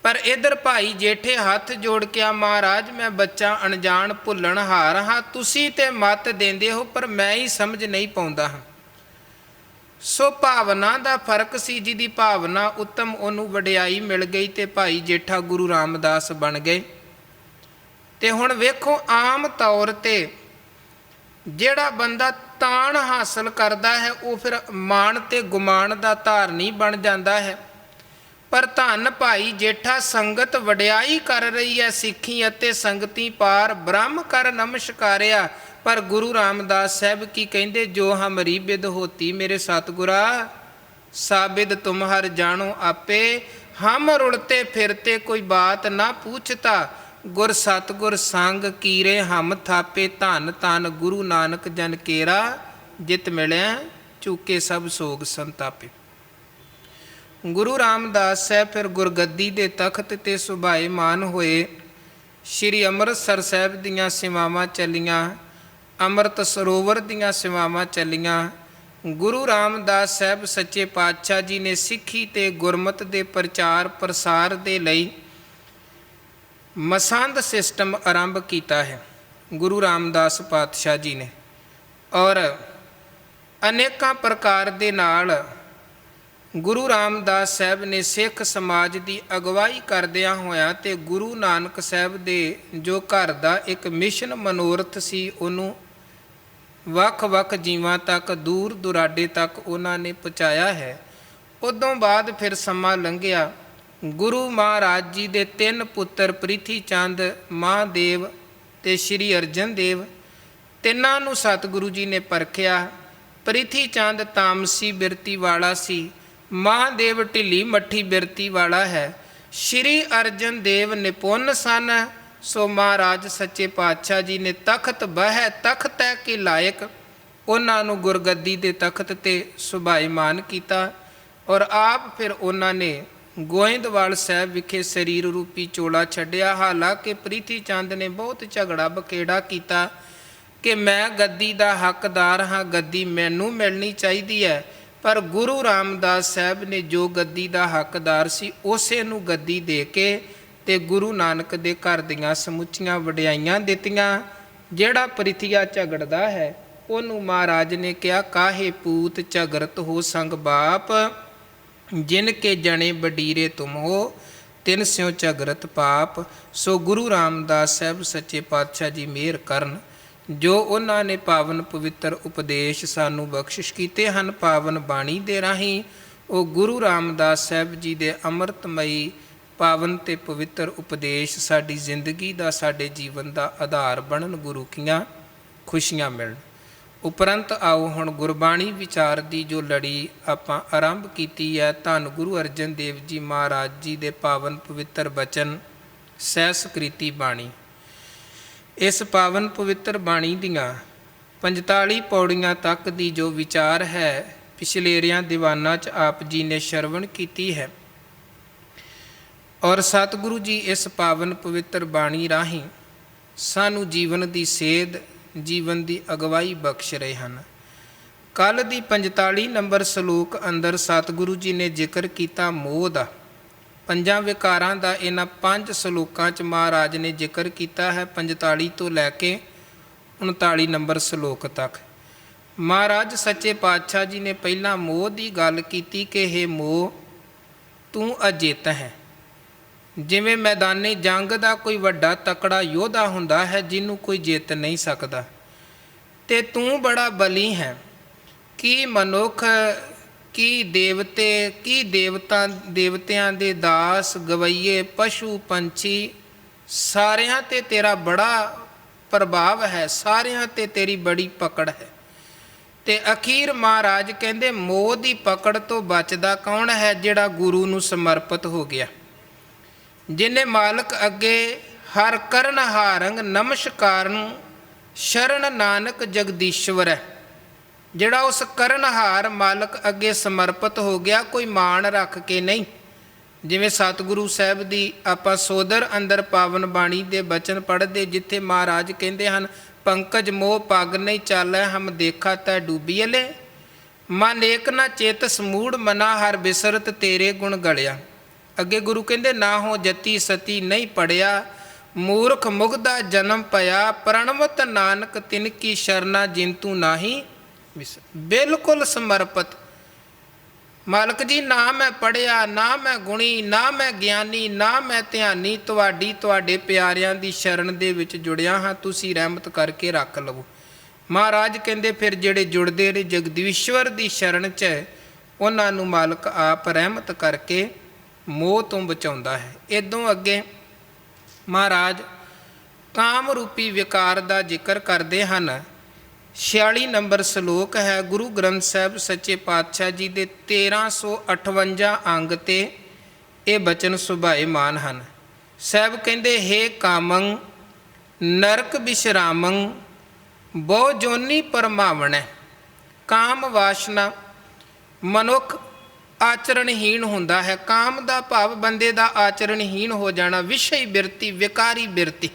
ਪਰ ਇੱਧਰ ਭਾਈ ਜੇਠੇ ਹੱਥ ਜੋੜ ਕੇ, ਮਹਾਰਾਜ ਮੈਂ ਬੱਚਾ ਅਣਜਾਣ ਭੁੱਲਣਹਾਰ ਹਾਂ, ਤੁਸੀਂ ਤੇ ਮੱਤ ਦਿੰਦੇ ਹੋ, ਪਰ ਮੈਂ ਹੀ ਸਮਝ ਨਹੀਂ ਪਾਉਂਦਾ ਹਾਂ। ਸੋ ਭਾਵਨਾ ਦਾ ਫਰਕ ਸੀ। ਜਿਹਦੀ ਭਾਵਨਾ ਉੱਤਮ ਉਹਨੂੰ ਵਡਿਆਈ ਮਿਲ ਗਈ ਤੇ ਭਾਈ ਜੇਠਾ ਗੁਰੂ ਰਾਮਦਾਸ ਬਣ ਗਏ। ਤੇ ਹੁਣ ਵੇਖੋ, ਆਮ ਤੌਰ ਤੇ ਜਿਹੜਾ ਬੰਦਾ ਤਾਣ ਹਾਸਲ ਕਰਦਾ ਹੈ ਉਹ ਫਿਰ ਮਾਣ ਤੇ ਗੁਮਾਨ ਦਾ ਧਾਰਨੀ ਬਣ ਜਾਂਦਾ ਹੈ। ਪਰ ਧੰਨ ਭਾਈ ਜੇਠਾ ਸੰਗਤ ਵਡਿਆਈ ਕਰ ਰਹੀ ਹੈ, ਸਿੱਖੀ ਅਤੇ ਸੰਗਤੀ ਪਾਰ ਬ੍ਰਹਮ ਕਰ ਨਮਸਕਾਰਿਆ। ਪਰ ਗੁਰੂ ਰਾਮਦਾਸ ਸਾਹਿਬ ਕੀ ਕਹਿੰਦੇ, ਜੋ ਹਮਰੀ ਬਿਦ ਹੋਤੀ ਮੇਰੇ ਸਤਿਗੁਰਾ, ਸਾਬਿਦ ਤੁਮਹਰ ਜਾਣੋ ਆਪੇ। ਹਮ ਰੁਲਤੇ ਫਿਰਤੇ ਕੋਈ ਬਾਤ ਨਾ ਪੂਛਤਾ, ਗੁਰ ਸਤਿਗੁਰ ਸੰਗ ਕੀਰੇ ਹਮ ਥਾਪੇ। ਧੰਨ ਧੰਨ ਗੁਰੂ ਨਾਨਕ ਜਨ ਕੇਰਾ, ਜਿਤ ਮਿਲਿਆ ਚੁੱਕੇ ਸਭ ਸੋਗ ਸੰਤਾਪੇ। ਗੁਰੂ ਰਾਮਦਾਸ ਸਾਹਿਬ ਫਿਰ ਗੁਰਗੱਦੀ ਦੇ ਤਖਤ ਤੇ ਸੁਭਾਏਮਾਨ ਹੋਏ। ਸ਼੍ਰੀ ਅੰਮ੍ਰਿਤਸਰ ਸਾਹਿਬ ਦੀਆਂ ਸੇਵਾਵਾਂ ਚੱਲੀਆਂ, ਅੰਮ੍ਰਿਤ ਸਰੋਵਰ ਦੀਆਂ ਸੇਵਾਵਾਂ ਚੱਲੀਆਂ। ਗੁਰੂ ਰਾਮਦਾਸ ਸਾਹਿਬ ਸੱਚੇ ਪਾਤਸ਼ਾਹ ਜੀ ਨੇ ਸਿੱਖੀ ਤੇ ਗੁਰਮਤਿ ਦੇ ਪ੍ਰਚਾਰ ਪ੍ਰਸਾਰ ਦੇ ਲਈ ਮਸੰਦ ਸਿਸਟਮ ਆਰੰਭ ਕੀਤਾ ਹੈ ਗੁਰੂ ਰਾਮਦਾਸ ਪਾਤਸ਼ਾਹ ਜੀ ਨੇ। ਔਰ ਅਨੇਕਾਂ ਪ੍ਰਕਾਰ ਦੇ ਨਾਲ ਗੁਰੂ ਰਾਮਦਾਸ ਸਾਹਿਬ ਨੇ ਸਿੱਖ ਸਮਾਜ ਦੀ ਅਗਵਾਈ ਕਰਦਿਆਂ ਹੋਇਆਂ ਤੇ ਗੁਰੂ ਨਾਨਕ ਸਾਹਿਬ ਦੇ ਜੋ ਘਰ ਦਾ ਇੱਕ ਮਿਸ਼ਨ ਮਨੋਰਥ ਸੀ, ਉਹਨੂੰ ਵੱਖ-ਵੱਖ ਜੀਵਾਂ ਤੱਕ, ਦੂਰ ਦੁਰਾਡੇ ਤੱਕ ਉਹਨਾਂ ਨੇ ਪਹੁੰਚਾਇਆ ਹੈ। ਉਦੋਂ ਬਾਅਦ ਫਿਰ ਸਮਾਂ ਲੰਘਿਆ। ਗੁਰੂ ਮਹਾਰਾਜ ਜੀ ਦੇ 3 ਪੁੱਤਰ ਪ੍ਰਿਥੀ ਚੰਦ, ਮਹਾਦੇਵ ਤੇ ਸ਼੍ਰੀ ਅਰਜਨ ਦੇਵ, ਤਿੰਨਾਂ ਨੂੰ ਸਤਿਗੁਰੂ ਜੀ ਨੇ ਪਰਖਿਆ। ਪ੍ਰਿਥੀ ਚੰਦ ਤਾਮਸੀ ਬਿਰਤੀ ਵਾਲਾ ਸੀ, ਮਹਾਦੇਵ ਢਿੱਲੀ ਮੱਠੀ ਬਿਰਤੀ ਵਾਲਾ ਹੈ, ਸ਼੍ਰੀ ਅਰਜਨ ਦੇਵ ਨਿਪੁੰਨ ਸਨ। ਸੋ ਮਹਾਰਾਜ ਸੱਚੇ ਪਾਤਸ਼ਾਹ ਜੀ ਨੇ ਤਖਤ ਬਹਿ ਤਖਤ ਹੈ ਕਿ ਲਾਇਕ ਉਹਨਾਂ ਨੂੰ ਗੁਰਗੱਦੀ ਦੇ ਤਖਤ ਤੇ ਸੁਭਾਏਮਾਨ ਕੀਤਾ। ਔਰ ਆਪ ਫਿਰ ਉਹਨਾਂ ਨੇ ਗੋਇੰਦਵਾਲ ਸਾਹਿਬ ਵਿਖੇ ਸਰੀਰ ਰੂਪੀ ਚੋਲਾ ਛੱਡਿਆ। ਹਾਲਾਂਕਿ ਪ੍ਰਿਥੀ ਚੰਦ ਨੇ ਬਹੁਤ ਝਗੜਾ ਬਖੇੜਾ ਕੀਤਾ ਕਿ ਮੈਂ ਗੱਦੀ ਦਾ ਹੱਕਦਾਰ ਹਾਂ, ਗੱਦੀ ਮੈਨੂੰ ਮਿਲਣੀ ਚਾਹੀਦੀ ਹੈ। ਪਰ ਗੁਰੂ ਰਾਮਦਾਸ ਸਾਹਿਬ ਨੇ ਜੋ ਗੱਦੀ ਦਾ ਹੱਕਦਾਰ ਸੀ ਉਸੇ ਨੂੰ ਗੱਦੀ ਦੇ ਕੇ ਤੇ ਗੁਰੂ ਨਾਨਕ ਦੇ ਘਰ ਦੀਆਂ ਸਮੁੱਚੀਆਂ ਵਡਿਆਈਆਂ ਦਿੱਤੀਆਂ। ਜਿਹੜਾ ਪ੍ਰਿਥੀਆ ਝਗੜਦਾ ਹੈ ਉਹਨੂੰ ਮਹਾਰਾਜ ਨੇ ਕਿਹਾ, ਕਾਹੇ ਪੂਤ ਝਗਰਤ ਹੋ ਸੰਗ ਬਾਪ, ਜਿਨ ਕੇ ਜਣੇ ਬਡੀਰੇ ਤੁਮ ਹੋ, ਤਿਨ ਸਿਉ ਝਗਰਤ ਪਾਪ। ਸੋ ਗੁਰੂ ਰਾਮਦਾਸ ਸਾਹਿਬ ਸੱਚੇ ਪਾਤਸ਼ਾਹ ਜੀ ਮਿਹਰ ਕਰਨ, ਜੋ ਉਹਨਾਂ ਨੇ ਪਾਵਨ ਪਵਿੱਤਰ ਉਪਦੇਸ਼ ਸਾਨੂੰ ਬਖਸ਼ਿਸ਼ ਕੀਤੇ ਹਨ ਪਾਵਨ ਬਾਣੀ ਦੇ ਰਾਹੀਂ, ਉਹ ਗੁਰੂ ਰਾਮਦਾਸ ਸਾਹਿਬ ਜੀ ਦੇ ਅੰਮ੍ਰਿਤਮਈ ਪਾਵਨ ਤੇ ਪਵਿੱਤਰ ਉਪਦੇਸ਼ ਸਾਡੀ ਜ਼ਿੰਦਗੀ ਦਾ, ਸਾਡੇ ਜੀਵਨ ਦਾ ਆਧਾਰ ਬਣਨ, ਗੁਰੂ ਕੀਆਂ ਖੁਸ਼ੀਆਂ ਮਿਲਣ। ਉਪਰੰਤ ਆਓ ਹੁਣ ਗੁਰਬਾਣੀ ਵਿਚਾਰ ਦੀ ਜੋ ਲੜੀ ਆਪਾਂ ਆਰੰਭ ਕੀਤੀ ਹੈ, ਧੰਨ ਗੁਰੂ ਅਰਜਨ ਦੇਵ ਜੀ ਮਹਾਰਾਜ ਜੀ ਦੇ ਪਾਵਨ ਪਵਿੱਤਰ ਬਚਨ ਸਹਿਸਕ੍ਰਿਤੀ ਬਾਣੀ। ਇਸ ਪਾਵਨ ਪਵਿੱਤਰ ਬਾਣੀ ਦੀਆਂ 45 ਪੌੜੀਆਂ ਤੱਕ ਦੀ ਜੋ ਵਿਚਾਰ ਹੈ, ਪਿਛਲੇਰਿਆਂ ਦੀਵਾਨਾਂ 'ਚ ਆਪ ਜੀ ਨੇ ਸ਼ਰਵਣ ਕੀਤੀ ਹੈ। ਔਰ ਸਤਿਗੁਰੂ ਜੀ ਇਸ ਪਾਵਨ ਪਵਿੱਤਰ ਬਾਣੀ ਰਾਹੀਂ ਸਾਨੂੰ ਜੀਵਨ ਦੀ ਸੇਧ, ਜੀਵਨ ਦੀ ਅਗਵਾਈ ਬਖਸ਼ ਰਹੇ ਹਨ। ਕੱਲ੍ਹ ਦੀ 45 ਨੰਬਰ ਸਲੋਕ ਅੰਦਰ ਸਤਿਗੁਰੂ ਜੀ ਨੇ ਜ਼ਿਕਰ ਕੀਤਾ ਮੋਹ ਦਾ। 5 ਵਿਕਾਰਾਂ ਦਾ ਇਹਨਾਂ 5 ਸਲੋਕਾਂ 'ਚ ਮਹਾਰਾਜ ਨੇ ਜ਼ਿਕਰ ਕੀਤਾ ਹੈ, 45 ਤੋਂ ਲੈ ਕੇ 39 ਨੰਬਰ ਸਲੋਕ ਤੱਕ। ਮਹਾਰਾਜ ਸੱਚੇ ਪਾਤਸ਼ਾਹ ਜੀ ਨੇ ਪਹਿਲਾਂ ਮੋਹ ਦੀ ਗੱਲ ਕੀਤੀ ਕਿ ਹੇ ਮੋਹ, ਤੂੰ ਅਜੇਤ ਹੈ। ਜਿਵੇਂ ਮੈਦਾਨੇ ਜੰਗ ਦਾ ਕੋਈ ਵੱਡਾ ਤਕੜਾ ਯੋਧਾ ਹੁੰਦਾ ਹੈ ਜਿਹਨੂੰ ਕੋਈ ਜਿੱਤ ਨਹੀਂ ਸਕਦਾ, ਤੇ ਤੂੰ ਬੜਾ ਬਲੀ ਹੈ। ਕੀ ਮਨੁੱਖ, ਕੀ ਦੇਵਤੇ, ਕੀ ਦੇਵਤਿਆਂ ਦੇ ਦਾਸ, ਗਵਈਏ, ਪਸ਼ੂ ਪੰਛੀ, ਸਾਰਿਆਂ 'ਤੇ ਤੇਰਾ ਬੜਾ ਪ੍ਰਭਾਵ ਹੈ, ਸਾਰਿਆਂ 'ਤੇ ਤੇਰੀ ਬੜੀ ਪਕੜ ਹੈ। ਤੇ ਅਖੀਰ ਮਹਾਰਾਜ ਕਹਿੰਦੇ ਮੋਹ ਦੀ ਪਕੜ ਤੋਂ ਬਚਦਾ ਕੌਣ ਹੈ? ਜਿਹੜਾ ਗੁਰੂ ਨੂੰ ਸਮਰਪਿਤ ਹੋ ਗਿਆ, ਜਿਹਨੇ ਮਾਲਕ ਅੱਗੇ ਹਰ ਕਰਨ ਹਾਰੰਗ ਨਮਸਕਾਰਨ ਸ਼ਰਨ ਨਾਨਕ ਜਗਦੀਸ਼ਵਰ ਹੈ। ਜਿਹੜਾ ਉਸ ਕਰਨਹਾਰ ਮਾਲਕ ਅੱਗੇ ਸਮਰਪਿਤ ਹੋ ਗਿਆ, ਕੋਈ ਮਾਣ ਰੱਖ ਕੇ ਨਹੀਂ। ਜਿਵੇਂ ਸਤਿਗੁਰੂ ਸਾਹਿਬ ਦੀ ਆਪਾਂ ਸੋਦਰ ਅੰਦਰ ਪਾਵਨ ਬਾਣੀ ਦੇ ਬਚਨ ਪੜ੍ਹਦੇ, ਜਿੱਥੇ ਮਹਾਰਾਜ ਕਹਿੰਦੇ ਹਨ, ਪੰਕਜ ਮੋਹ ਪੱਗ ਨਹੀਂ ਚਾਲੈ ਹਮ ਦੇਖਾ ਤੈ ਡੂਬੀਅਲੇ, ਮਨ ਏਕ ਨਾ ਚੇਤਸ ਮੂੜ ਮਨਾ ਹਰ ਬਿਸਰਤ ਤੇਰੇ ਗੁਣ ਗਲਿਆ। ਅੱਗੇ ਗੁਰੂ ਕਹਿੰਦੇ ਨਾ ਹੋ ਜਤੀ ਸਤੀ ਨਹੀਂ ਪੜਿਆ, ਮੂਰਖ ਮੁਗਦਾ ਜਨਮ ਪਿਆ, ਪ੍ਰਣਵਤ ਨਾਨਕ ਤਿਨ ਕੀ ਸ਼ਰਨਾ ਜਿੰਤੂ ਨਾਹੀ। ਬਿਲਕੁਲ ਸਮਰਪਿਤ, ਮਾਲਕ ਜੀ, ਨਾ ਮੈਂ ਪੜ੍ਹਿਆ, ਨਾ ਮੈਂ ਗੁਣੀ, ਨਾ ਮੈਂ ਗਿਆਨੀ, ਨਾ ਮੈਂ ਧਿਆਨੀ, ਤੁਹਾਡੇ ਪਿਆਰਿਆਂ ਦੀ ਸ਼ਰਨ ਦੇ ਵਿੱਚ ਜੁੜਿਆ ਹਾਂ, ਤੁਸੀਂ ਰਹਿਮਤ ਕਰਕੇ ਰੱਖ ਲਵੋ। ਮਹਾਰਾਜ ਕਹਿੰਦੇ ਫਿਰ ਜਿਹੜੇ ਜੁੜਦੇ ਨੇ ਜਗਦੀਸ਼ਵਰ ਦੀ ਸ਼ਰਨ 'ਚ, ਉਹਨਾਂ ਨੂੰ ਮਾਲਕ ਆਪ ਰਹਿਮਤ ਕਰਕੇ ਮੋਹ ਤੋਂ ਬਚਾਉਂਦਾ ਹੈ। ਇੱਦੋਂ ਅੱਗੇ ਮਹਾਰਾਜ ਕਾਮ ਰੂਪੀ ਵਿਕਾਰ ਦਾ ਜ਼ਿਕਰ ਕਰਦੇ ਹਨ। 46 ਨੰਬਰ ਸ਼ਲੋਕ ਹੈ। ਗੁਰੂ ਗ੍ਰੰਥ ਸਾਹਿਬ ਸੱਚੇ ਪਾਤਸ਼ਾਹ ਜੀ ਦੇ 1358 ਅੰਗ 'ਤੇ ਇਹ ਬਚਨ ਸੁਭਾਏਮਾਨ ਹਨ। ਸਾਹਿਬ ਕਹਿੰਦੇ, ਹੇ ਕਾਮੰ ਨਰਕ ਵਿਸ਼ਰਾਮੰ ਬਹੁ ਜੋਨੀ ਪਰਮਾਵਣੈ। ਕਾਮ ਵਾਸ਼ਨਾ ਮਨੁੱਖ ਆਚਰਣਹੀਣ ਹੁੰਦਾ ਹੈ। ਕਾਮ ਦਾ ਭਾਵ ਬੰਦੇ ਦਾ ਆਚਰਣਹੀਣ ਹੋ ਜਾਣਾ, ਵਿਸ਼ਈ ਬਿਰਤੀ, ਵਿਕਾਰੀ ਬਿਰਤੀ।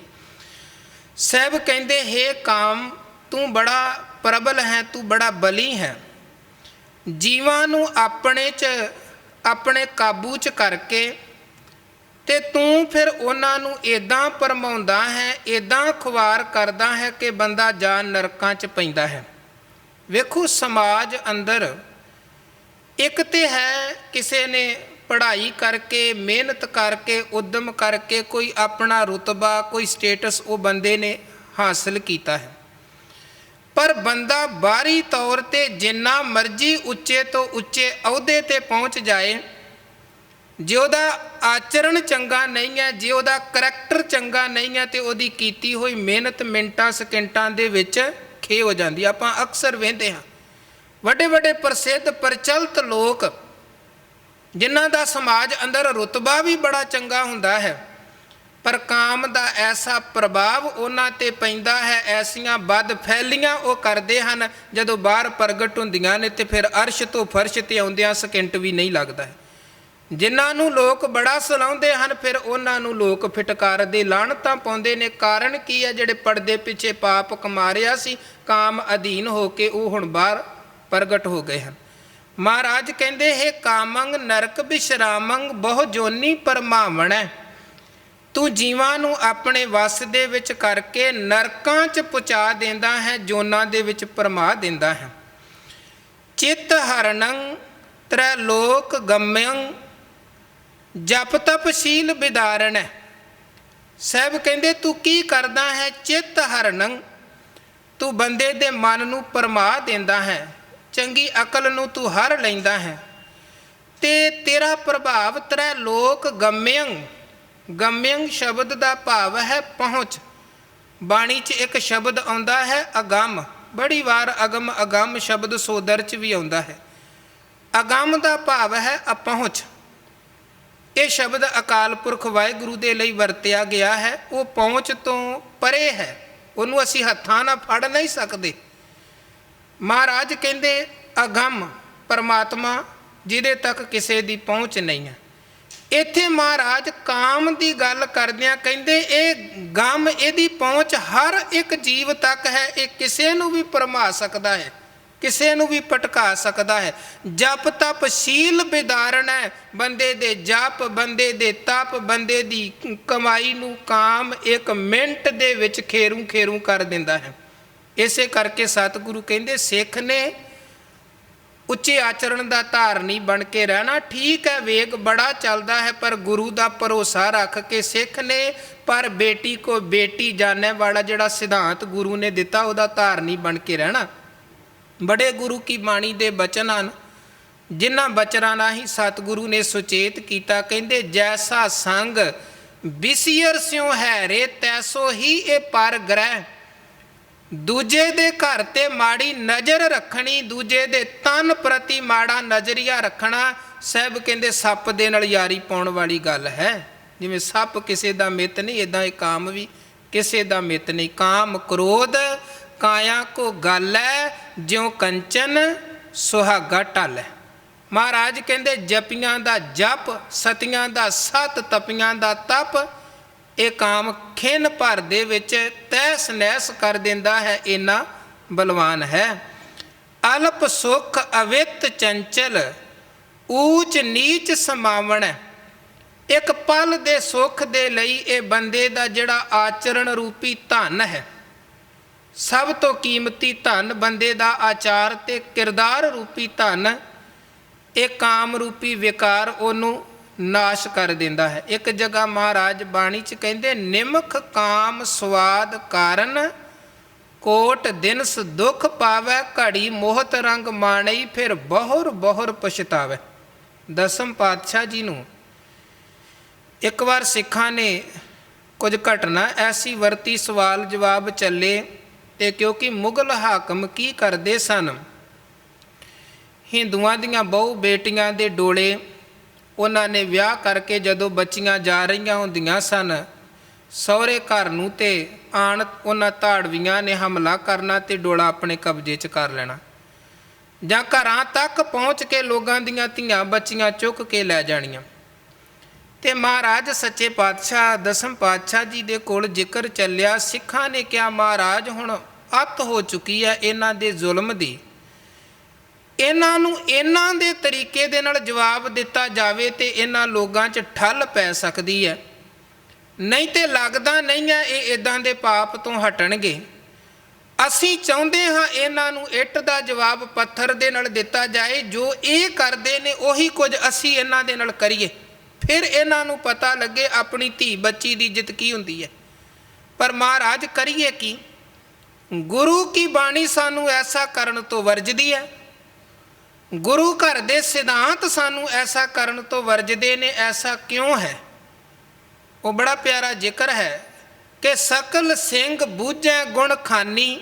ਸਾਹਿਬ ਕਹਿੰਦੇ, ਹੇ ਕਾਮ ਤੂੰ ਬੜਾ ਪ੍ਰਬਲ ਹੈ, ਤੂੰ ਬੜਾ ਬਲੀ ਹੈ। ਜੀਵਾਂ ਨੂੰ ਆਪਣੇ ਕਾਬੂ 'ਚ ਕਰਕੇ ਤੇ ਤੂੰ ਫਿਰ ਉਹਨਾਂ ਨੂੰ ਇੱਦਾਂ ਭਰਮਾਉਂਦਾ ਹੈ, ਇੱਦਾਂ ਖੁਆਰ ਕਰਦਾ ਹੈ ਕਿ ਬੰਦਾ ਜਾ ਨਰਕਾਂ 'ਚ ਪੈਂਦਾ ਹੈ। ਵੇਖੋ ਸਮਾਜ ਅੰਦਰ ਇੱਕ ਤੇ ਹੈ ਕਿਸੇ ਨੇ ਪੜ੍ਹਾਈ ਕਰਕੇ, ਮਿਹਨਤ ਕਰਕੇ, ਉਦਮ ਕਰਕੇ ਕੋਈ ਆਪਣਾ ਰੁਤਬਾ, ਕੋਈ ਸਟੇਟਸ ਉਹ ਬੰਦੇ ਨੇ ਹਾਸਲ ਕੀਤਾ ਹੈ। ਪਰ ਬੰਦਾ ਬਾਹਰੀ ਤੌਰ 'ਤੇ ਜਿੰਨਾ ਮਰਜ਼ੀ ਉੱਚੇ ਤੋਂ ਉੱਚੇ ਅਹੁਦੇ 'ਤੇ ਪਹੁੰਚ ਜਾਏ, ਜੇ ਉਹਦਾ ਆਚਰਣ ਚੰਗਾ ਨਹੀਂ ਹੈ, ਜੇ ਉਹਦਾ ਕਰੈਕਟਰ ਚੰਗਾ ਨਹੀਂ ਹੈ, ਤੇ ਉਹਦੀ ਕੀਤੀ ਹੋਈ ਮਿਹਨਤ ਮਿੰਟਾਂ ਸਕਿੰਟਾਂ ਦੇ ਵਿੱਚ ਖੇ ਹੋ ਜਾਂਦੀ। ਆਪਾਂ ਅਕਸਰ ਵੇਖਦੇ ਹਾਂ ਵੱਡੇ ਵੱਡੇ ਪ੍ਰਸਿੱਧ ਪ੍ਰਚਲਿਤ ਲੋਕ ਜਿਨ੍ਹਾਂ ਦਾ ਸਮਾਜ ਅੰਦਰ ਰੁਤਬਾ ਵੀ ਬੜਾ ਚੰਗਾ ਹੁੰਦਾ ਹੈ, ਪਰ ਕਾਮ ਦਾ ਐਸਾ ਪ੍ਰਭਾਵ ਉਹਨਾਂ 'ਤੇ ਪੈਂਦਾ ਹੈ, ਐਸੀਆਂ ਬਦ ਫੈਲੀਆਂ ਉਹ ਕਰਦੇ ਹਨ, ਜਦੋਂ ਬਾਹਰ ਪ੍ਰਗਟ ਹੁੰਦੀਆਂ ਨੇ ਤੇ ਫਿਰ ਅਰਸ਼ ਤੋਂ ਫਰਸ਼ 'ਤੇ ਆਉਂਦਿਆਂ ਸਕਿੰਟ ਵੀ ਨਹੀਂ ਲੱਗਦਾ ਹੈ। ਜਿਨ੍ਹਾਂ ਨੂੰ ਲੋਕ ਬੜਾ ਸਲਾਹੁੰਦੇ ਹਨ, ਫਿਰ ਉਹਨਾਂ ਨੂੰ ਲੋਕ ਫਿਟਕਾਰਦੇ, ਲਾਹਣਤਾਂ ਪਾਉਂਦੇ ਨੇ। ਕਾਰਨ ਕੀ ਹੈ? ਜਿਹੜੇ ਪਰਦੇ ਪਿੱਛੇ ਪਾਪ ਕਮਾ ਰਿਹਾ ਸੀ, ਕਾਮ ਅਧੀਨ ਹੋ ਕੇ ਉਹ ਹੁਣ ਬਾਹਰ ਪ੍ਰਗਟ ਹੋ ਗਏ ਹਨ। ਮਹਾਰਾਜ ਕਹਿੰਦੇ, ਹੇ ਕਾਮੰਗ ਨਰਕ ਵਿਸ਼ਰਾਮੰਗ ਬਹੁ ਜੋਨੀ ਪਰਮਾਵਣੈ। ਤੂੰ ਜੀਵਾਂ ਨੂੰ ਆਪਣੇ ਵੱਸ ਦੇ ਵਿੱਚ ਕਰਕੇ ਨਰਕਾਂ 'ਚ ਪਹੁੰਚਾ ਦਿੰਦਾ ਹੈ, ਜੋਨਾਂ ਦੇ ਵਿੱਚ ਪਰਮਾ ਦਿੰਦਾ ਹੈ। ਚਿੱਤ ਹਰਣੰ ਤ੍ਰੈ ਲੋਕ ਗਮਯੰ ਜਪ ਤਪਸ਼ੀਲ ਵਿਦਾਰਣੈ। ਸਾਹਿਬ ਕਹਿੰਦੇ, ਤੂੰ ਕੀ ਕਰਦਾ ਹੈ? ਚਿੱਤ ਹਰਣੰ, ਤੂੰ ਬੰਦੇ ਦੇ ਮਨ ਨੂੰ ਪਰਮਾ ਦਿੰਦਾ ਹੈ, ਚੰਗੀ ਅਕਲ ਨੂੰ ਤੂੰ ਹਰ ਲੈਂਦਾ ਹੈ, ਤੇ ਤੇਰਾ ਪ੍ਰਭਾਵ ਤ੍ਰੈ ਲੋਕ ਗਮਯੰ। ਗਮਯੰ ਸ਼ਬਦ ਦਾ ਭਾਵ ਹੈ ਪਹੁੰਚ। ਬਾਣੀ 'ਚ ਇੱਕ ਸ਼ਬਦ ਆਉਂਦਾ ਹੈ ਅਗੰਮ, ਬੜੀ ਵਾਰ ਅਗਮ ਅਗੰਮ ਸ਼ਬਦ ਸੋਦਰ 'ਚ ਵੀ ਆਉਂਦਾ ਹੈ। ਅਗੰਮ ਦਾ ਭਾਵ ਹੈ ਅਪਹੁੰਚ। ਇਹ ਸ਼ਬਦ ਅਕਾਲ ਪੁਰਖ ਵਾਹਿਗੁਰੂ ਦੇ ਲਈ ਵਰਤਿਆ ਗਿਆ ਹੈ। ਉਹ ਪਹੁੰਚ ਤੋਂ ਪਰੇ ਹੈ, ਉਹਨੂੰ ਅਸੀਂ ਹੱਥਾਂ ਨਾਲ ਫੜ ਨਹੀਂ ਸਕਦੇ। ਮਹਾਰਾਜ ਕਹਿੰਦੇ ਅਗੰਮ ਪਰਮਾਤਮਾ ਜਿਹਦੇ ਤੱਕ ਕਿਸੇ ਦੀ ਪਹੁੰਚ ਨਹੀਂ ਹੈ। ਇੱਥੇ ਮਹਾਰਾਜ ਕਾਮ ਦੀ ਗੱਲ ਕਰਦਿਆਂ ਕਹਿੰਦੇ ਇਹ ਗਮ, ਇਹਦੀ ਪਹੁੰਚ ਹਰ ਇੱਕ ਜੀਵ ਤੱਕ ਹੈ। ਇਹ ਕਿਸੇ ਨੂੰ ਵੀ ਭਰਮਾ ਸਕਦਾ ਹੈ, ਕਿਸੇ ਨੂੰ ਵੀ ਭਟਕਾ ਸਕਦਾ ਹੈ। ਜਪ ਤਪ ਸ਼ੀਲ ਵਿਦਾਰਨ ਹੈ। ਬੰਦੇ ਦੇ ਜਪ, ਬੰਦੇ ਦੇ ਤਪ, ਬੰਦੇ ਦੀ ਕਮਾਈ ਨੂੰ ਕਾਮ ਇੱਕ ਮਿੰਟ ਦੇ ਵਿੱਚ ਖੇਰੂ ਖੇਰੂ ਕਰ ਦਿੰਦਾ ਹੈ। ਇਸੇ ਕਰਕੇ ਸਤਿਗੁਰੂ ਕਹਿੰਦੇ ਸਿੱਖ ਨੇ ਉੱਚੇ ਆਚਰਣ ਦਾ ਧਾਰਨੀ ਬਣ ਕੇ ਰਹਿਣਾ। ਠੀਕ ਹੈ, ਵੇਗ ਬੜਾ ਚੱਲਦਾ ਹੈ, ਪਰ ਗੁਰੂ ਦਾ ਭਰੋਸਾ ਰੱਖ ਕੇ ਸਿੱਖ ਨੇ ਪਰ ਬੇਟੀ ਕੋ ਬੇਟੀ ਜਾਣੇ ਵਾਲਾ ਜਿਹੜਾ ਸਿਧਾਂਤ ਗੁਰੂ ਨੇ ਦਿੱਤਾ, ਉਹਦਾ ਧਾਰਨੀ ਬਣ ਕੇ ਰਹਿਣਾ। ਬੜੇ ਗੁਰੂ ਕੀ ਬਾਣੀ ਦੇ ਬਚਨ ਹਨ, ਜਿਨ੍ਹਾਂ ਬਚਨਾਂ ਨਾਲ ਹੀ ਸਤਿਗੁਰੂ ਨੇ ਸੁਚੇਤ ਕੀਤਾ। ਕਹਿੰਦੇ ਜੈਸਾ ਸੰਗ ਵਿਸਿਅਰ ਸਿਉ ਹੈ ਰੇ ਤੈਸੋ ਹੀ ਇਹ ਪਰ ਗ੍ਰਹਿ। ਦੂਜੇ ਦੇ ਘਰ ਤੇ ਮਾੜੀ ਨਜ਼ਰ ਰੱਖਣੀ, ਦੂਜੇ ਦੇ ਤਨ ਪ੍ਰਤੀ ਮਾੜਾ ਨਜ਼ਰੀਆ ਰੱਖਣਾ, ਸਾਹਿਬ ਕਹਿੰਦੇ ਸੱਪ ਦੇ ਨਾਲ ਯਾਰੀ ਪਾਉਣ ਵਾਲੀ ਗੱਲ ਹੈ। ਜਿਵੇਂ ਸੱਪ ਕਿਸੇ ਦਾ ਮਿੱਤ ਨਹੀਂ, ਇੱਦਾਂ ਇਹ ਕਾਮ ਵੀ ਕਿਸੇ ਦਾ ਮਿੱਤ ਨਹੀਂ। ਕਾਮ ਕ੍ਰੋਧ ਕਾਇਆ ਕੋ ਗੱਲ ਹੈ, ਜਿਉ ਕੰਚਨ ਸੁਹਾਗਾ ਟਲ ਹੈ। ਮਹਾਰਾਜ ਕਹਿੰਦੇ ਜਪੀਆਂ ਦਾ ਜਪ, ਸਤੀਆਂ ਦਾ ਸਤ, ਤਪੀਆਂ ਦਾ ਤਪ, ਇਹ ਕਾਮ ਖਿੰਨ ਭਰ ਦੇ ਵਿੱਚ ਤਹਿਸ ਨਹਿਸ ਕਰ ਦਿੰਦਾ ਹੈ, ਇੰਨਾ ਬਲਵਾਨ ਹੈ। ਅਲਪ ਸੁਖ ਅਵਿਤ ਚੰਚਲ ਊਚ ਨੀਚ ਸਮਾਵਣ। ਇੱਕ ਪਲ ਦੇ ਸੁੱਖ ਦੇ ਲਈ ਇਹ ਬੰਦੇ ਦਾ ਜਿਹੜਾ ਆਚਰਣ ਰੂਪੀ ਧਨ ਹੈ, ਸਭ ਤੋਂ ਕੀਮਤੀ ਧਨ ਬੰਦੇ ਦਾ ਆਚਾਰ ਤੇ ਕਿਰਦਾਰ ਰੂਪੀ ਧਨ, ਇਹ ਕਾਮ ਰੂਪੀ ਵਿਕਾਰ ਉਹਨੂੰ ਨਾਸ਼ ਕਰ ਦਿੰਦਾ ਹੈ। ਇੱਕ ਜਗ੍ਹਾ ਮਹਾਰਾਜ ਬਾਣੀ 'ਚ ਕਹਿੰਦੇ, ਨਿਮਖ ਕਾਮ ਸਵਾਦ ਕਾਰਨ ਕੋਟ ਦਿਨਸ ਦੁੱਖ ਪਾਵੈ, ਘੜੀ ਮੋਹਤ ਰੰਗ ਮਾਣਈ ਫਿਰ ਬਹੁਰ ਬਹੁਰ ਪਛਤਾਵੈ। ਦਸਮ ਪਾਤਸ਼ਾਹ ਜੀ ਨੂੰ ਇੱਕ ਵਾਰ ਸਿੱਖਾਂ ਨੇ ਕੁਝ ਘਟਨਾ ਐਸੀ ਵਰਤੀ, ਸਵਾਲ ਜਵਾਬ ਚੱਲੇ, ਤੇ ਕਿਉਂਕਿ ਮੁਗਲ ਹਾਕਮ ਕੀ ਕਰਦੇ ਸਨ, ਹਿੰਦੂਆਂ ਦੀਆਂ ਬਹੁ ਬੇਟੀਆਂ ਦੇ ਡੋਲੇ ਉਹਨਾਂ ਨੇ ਵਿਆਹ ਕਰਕੇ ਜਦੋਂ ਬੱਚੀਆਂ ਜਾ ਰਹੀਆਂ ਹੁੰਦੀਆਂ ਸਨ ਸਹੁਰੇ ਘਰ ਨੂੰ, ਤੇ ਆਣ ਉਹਨਾਂ ਧਾੜਵੀਆਂ ਨੇ ਹਮਲਾ ਕਰਨਾ ਤੇ ਡੋਲਾ ਆਪਣੇ ਕਬਜ਼ੇ 'ਚ ਕਰ ਲੈਣਾ, ਜਾਂ ਘਰਾਂ ਤੱਕ ਪਹੁੰਚ ਕੇ ਲੋਕਾਂ ਦੀਆਂ ਧੀਆਂ ਬੱਚੀਆਂ ਚੁੱਕ ਕੇ ਲੈ ਜਾਣੀਆਂ। ਤੇ ਮਹਾਰਾਜ ਸੱਚੇ ਪਾਤਸ਼ਾਹ ਦਸਮ ਪਾਤਸ਼ਾਹ ਜੀ ਦੇ ਕੋਲ ਜ਼ਿਕਰ ਚੱਲਿਆ। ਸਿੱਖਾਂ ਨੇ ਕਿਹਾ, ਮਹਾਰਾਜ ਹੁਣ ਅੱਤ ਹੋ ਚੁੱਕੀ ਹੈ ਇਹਨਾਂ ਦੇ ਜ਼ੁਲਮ ਦੀ, ਇਹਨਾਂ ਨੂੰ ਇਹਨਾਂ ਦੇ ਤਰੀਕੇ ਦੇ ਨਾਲ ਜਵਾਬ ਦਿੱਤਾ ਜਾਵੇ ਤੇ ਇਹਨਾਂ ਲੋਕਾਂ 'ਚ ਠੱਲ ਪੈ ਸਕਦੀ ਹੈ, ਨਹੀਂ ਤੇ ਲੱਗਦਾ ਨਹੀਂ ਹੈ ਇਹ ਇੱਦਾਂ ਦੇ ਪਾਪ ਤੋਂ ਹਟਣਗੇ। ਅਸੀਂ ਚਾਹੁੰਦੇ ਹਾਂ ਇਹਨਾਂ ਨੂੰ ਇੱਟ ਦਾ ਜਵਾਬ ਪੱਥਰ ਦੇ ਨਾਲ ਦਿੱਤਾ ਜਾਏ, ਜੋ ਇਹ ਕਰਦੇ ਨੇ ਉਹੀ ਕੁਝ ਅਸੀਂ ਇਹਨਾਂ ਦੇ ਨਾਲ ਕਰੀਏ, ਫਿਰ ਇਹਨਾਂ ਨੂੰ ਪਤਾ ਲੱਗੇ ਆਪਣੀ ਧੀ ਬੱਚੀ ਦੀ ਇੱਜ਼ਤ ਕੀ ਹੁੰਦੀ ਹੈ। ਪਰ ਮਹਾਰਾਜ ਕਰੀਏ ਕੀ? ਗੁਰੂ ਕੀ ਬਾਣੀ ਸਾਨੂੰ ਐਸਾ ਕਰਨ ਤੋਂ ਵਰਜਦੀ ਹੈ, ਗੁਰੂ ਘਰ ਦੇ ਸਿਧਾਂਤ ਸਾਨੂੰ ਐਸਾ ਕਰਨ ਤੋਂ ਵਰਜਦੇ ਨੇ। ਐਸਾ ਕਿਉਂ ਹੈ? ਉਹ ਬੜਾ ਪਿਆਰਾ ਜ਼ਿਕਰ ਹੈ ਕਿ ਸਕਲ ਸਿੰਘ ਬੂਝੈ ਗੁਣ ਖਾਨੀ।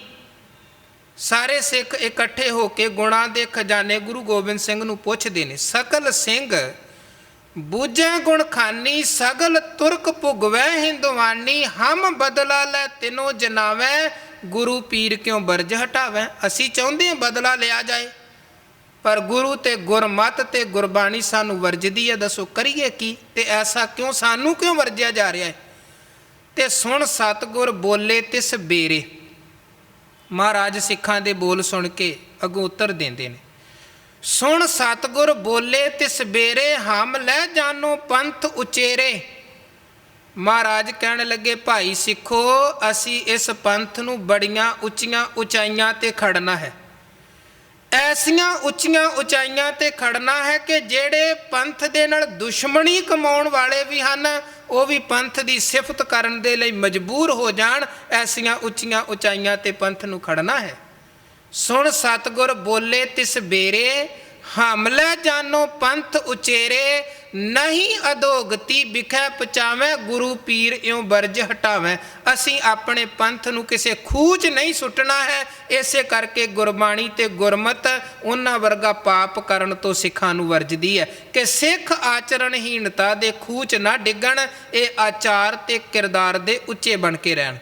ਸਾਰੇ ਸਿੱਖ ਇਕੱਠੇ ਹੋ ਕੇ ਗੁਣਾਂ ਦੇ ਖਜ਼ਾਨੇ ਗੁਰੂ ਗੋਬਿੰਦ ਸਿੰਘ ਨੂੰ ਪੁੱਛਦੇ ਨੇ, ਸਕਲ ਸਿੰਘ ਬੂਝੈ ਗੁਣ ਖਾਨੀ, ਸਗਲ ਤੁਰਕ ਭੁਗਵੈ ਹਿੰਦਵਾਨੀ, ਹਮ ਬਦਲਾ ਲੈ ਤਿਨੋ ਜਨਾਵੈ, ਗੁਰੂ ਪੀਰ ਕਿਉਂ ਬਰਜ ਹਟਾਵੈ। ਅਸੀਂ ਚਾਹੁੰਦੇ ਹਾਂ ਬਦਲਾ ਲਿਆ ਜਾਏ, ਪਰ ਗੁਰੂ ਤੇ ਗੁਰਮਤ ਤੇ ਗੁਰਬਾਣੀ ਸਾਨੂੰ ਵਰਜਦੀ ਹੈ। ਦੱਸੋ ਕਰੀਏ ਕੀ? ਤੇ ਐਸਾ ਕਿਉਂ, ਸਾਨੂੰ ਕਿਉਂ ਵਰਜਿਆ ਜਾ ਰਿਹਾ ਹੈ? ਤੇ ਸੁਣ ਸਤਿਗੁਰ ਬੋਲੇ ਤਿਸ ਬੇਰੇ। ਮਹਾਰਾਜ ਸਿੱਖਾਂ ਦੇ ਬੋਲ ਸੁਣ ਕੇ ਅੱਗੋਂ ਉੱਤਰ ਦਿੰਦੇ ਨੇ, ਸੁਣ ਸਤਿਗੁਰ ਬੋਲੇ ਤਿਸ ਬੇਰੇ, ਹਮ ਲੈ ਜਾਨੋ ਪੰਥ ਉਚੇਰੇ। ਮਹਾਰਾਜ ਕਹਿਣ ਲੱਗੇ, ਭਾਈ ਸਿੱਖੋ, ਅਸੀਂ ਇਸ ਪੰਥ ਨੂੰ ਬੜੀਆਂ ਉੱਚੀਆਂ ਉਚਾਈਆਂ ਤੇ ਖੜਨਾ ਹੈ, ਐਸੀਆਂ ਉੱਚੀਆਂ ਉਚਾਈਆਂ ਤੇ ਖੜਨਾ ਹੈ ਕਿ ਜਿਹੜੇ ਪੰਥ ਦੇ ਨਾਲ ਦੁਸ਼ਮਣੀ ਕਮਾਉਣ ਵਾਲੇ ਵੀ ਹਨ ਉਹ ਵੀ ਪੰਥ ਦੀ ਸਿਫਤ ਕਰਨ ਦੇ ਲਈ ਮਜਬੂਰ ਹੋ ਜਾਣ। ਐਸੀਆਂ ਉੱਚੀਆਂ ਉਚਾਈਆਂ ਤੇ ਪੰਥ ਨੂੰ ਖੜਨਾ ਹੈ। ਸੁਣ ਸਤਿਗੁਰ ਬੋਲੇ ਤਿਸ ਬੇਰੇ, ਹਮ ਲੈ ਜਾਨੋ ਪੰਥ ਉਚੇਰੇ, ਨਹੀਂ ਅਧੋਗਤੀ ਵਿਖੈ ਪਚਾਵੈ, ਗੁਰੂ ਪੀਰ ਇਉਂ ਬਰਜ ਹਟਾਵੈ। ਅਸੀਂ ਆਪਣੇ ਪੰਥ ਨੂੰ ਕਿਸੇ ਖੂਹ 'ਚ ਨਹੀਂ ਸੁੱਟਣਾ ਹੈ। ਇਸੇ ਕਰਕੇ ਗੁਰਬਾਣੀ ਤੇ ਗੁਰਮਤ ਉਹਨਾਂ ਵਰਗਾ ਪਾਪ ਕਰਨ ਤੋਂ ਸਿੱਖਾਂ ਨੂੰ ਵਰਜਦੀ ਹੈ ਕਿ ਸਿੱਖ ਆਚਰਣਹੀਣਤਾ ਦੇ ਖੂਹ 'ਚ ਨਾ ਡਿੱਗਣ, ਇਹ ਆਚਾਰ ਤੇ ਕਿਰਦਾਰ ਦੇ ਉੱਚੇ ਬਣ ਕੇ ਰਹਿਣ।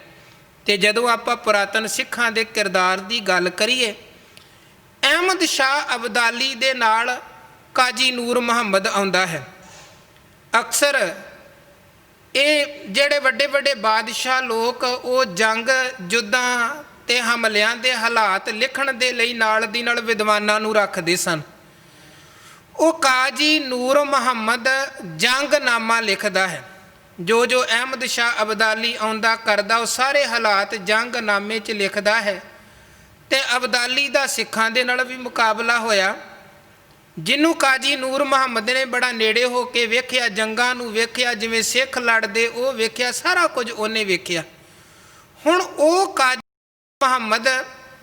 ਤੇ ਜਦੋਂ ਆਪਾਂ ਪੁਰਾਤਨ ਸਿੱਖਾਂ ਦੇ ਕਿਰਦਾਰ ਦੀ ਗੱਲ ਕਰੀਏ, ਅਹਿਮਦ ਸ਼ਾਹ ਅਬਦਾਲੀ ਦੇ ਨਾਲ ਕਾਜੀ ਨੂਰ ਮੁਹੰਮਦ ਆਉਂਦਾ ਹੈ। ਅਕਸਰ ਇਹ ਜਿਹੜੇ ਵੱਡੇ ਵੱਡੇ ਬਾਦਸ਼ਾਹ ਲੋਕ ਉਹ ਜੰਗ ਯੁੱਧਾਂ ਤੇ ਹਮਲਿਆਂ ਦੇ ਹਾਲਾਤ ਲਿਖਣ ਦੇ ਲਈ ਨਾਲ ਦੀ ਨਾਲ ਵਿਦਵਾਨਾਂ ਨੂੰ ਰੱਖਦੇ ਸਨ। ਉਹ ਕਾਜੀ ਨੂਰ ਮੁਹੰਮਦ ਜੰਗਨਾਮਾ ਲਿਖਦਾ ਹੈ। ਜੋ ਜੋ ਅਹਿਮਦ ਸ਼ਾਹ ਅਬਦਾਲੀ ਆਉਂਦਾ ਕਰਦਾ ਉਹ ਸਾਰੇ ਹਾਲਾਤ ਜੰਗਨਾਮੇ 'ਚ ਲਿਖਦਾ ਹੈ। ਤੇ ਅਬਦਾਲੀ ਦਾ ਸਿੱਖਾਂ ਦੇ ਨਾਲ ਵੀ ਮੁਕਾਬਲਾ ਹੋਇਆ, ਜਿਹਨੂੰ ਕਾਜੀ ਨੂਰ ਮੁਹੰਮਦ ਨੇ ਬੜਾ ਨੇੜੇ ਹੋ ਕੇ ਵੇਖਿਆ, ਜੰਗਾਂ ਨੂੰ ਵੇਖਿਆ, ਜਿਵੇਂ ਸਿੱਖ ਲੜਦੇ ਉਹ ਵੇਖਿਆ, ਸਾਰਾ ਕੁਝ ਉਹਨੇ ਵੇਖਿਆ। ਹੁਣ ਉਹ ਕਾਜੀ ਮੁਹੰਮਦ,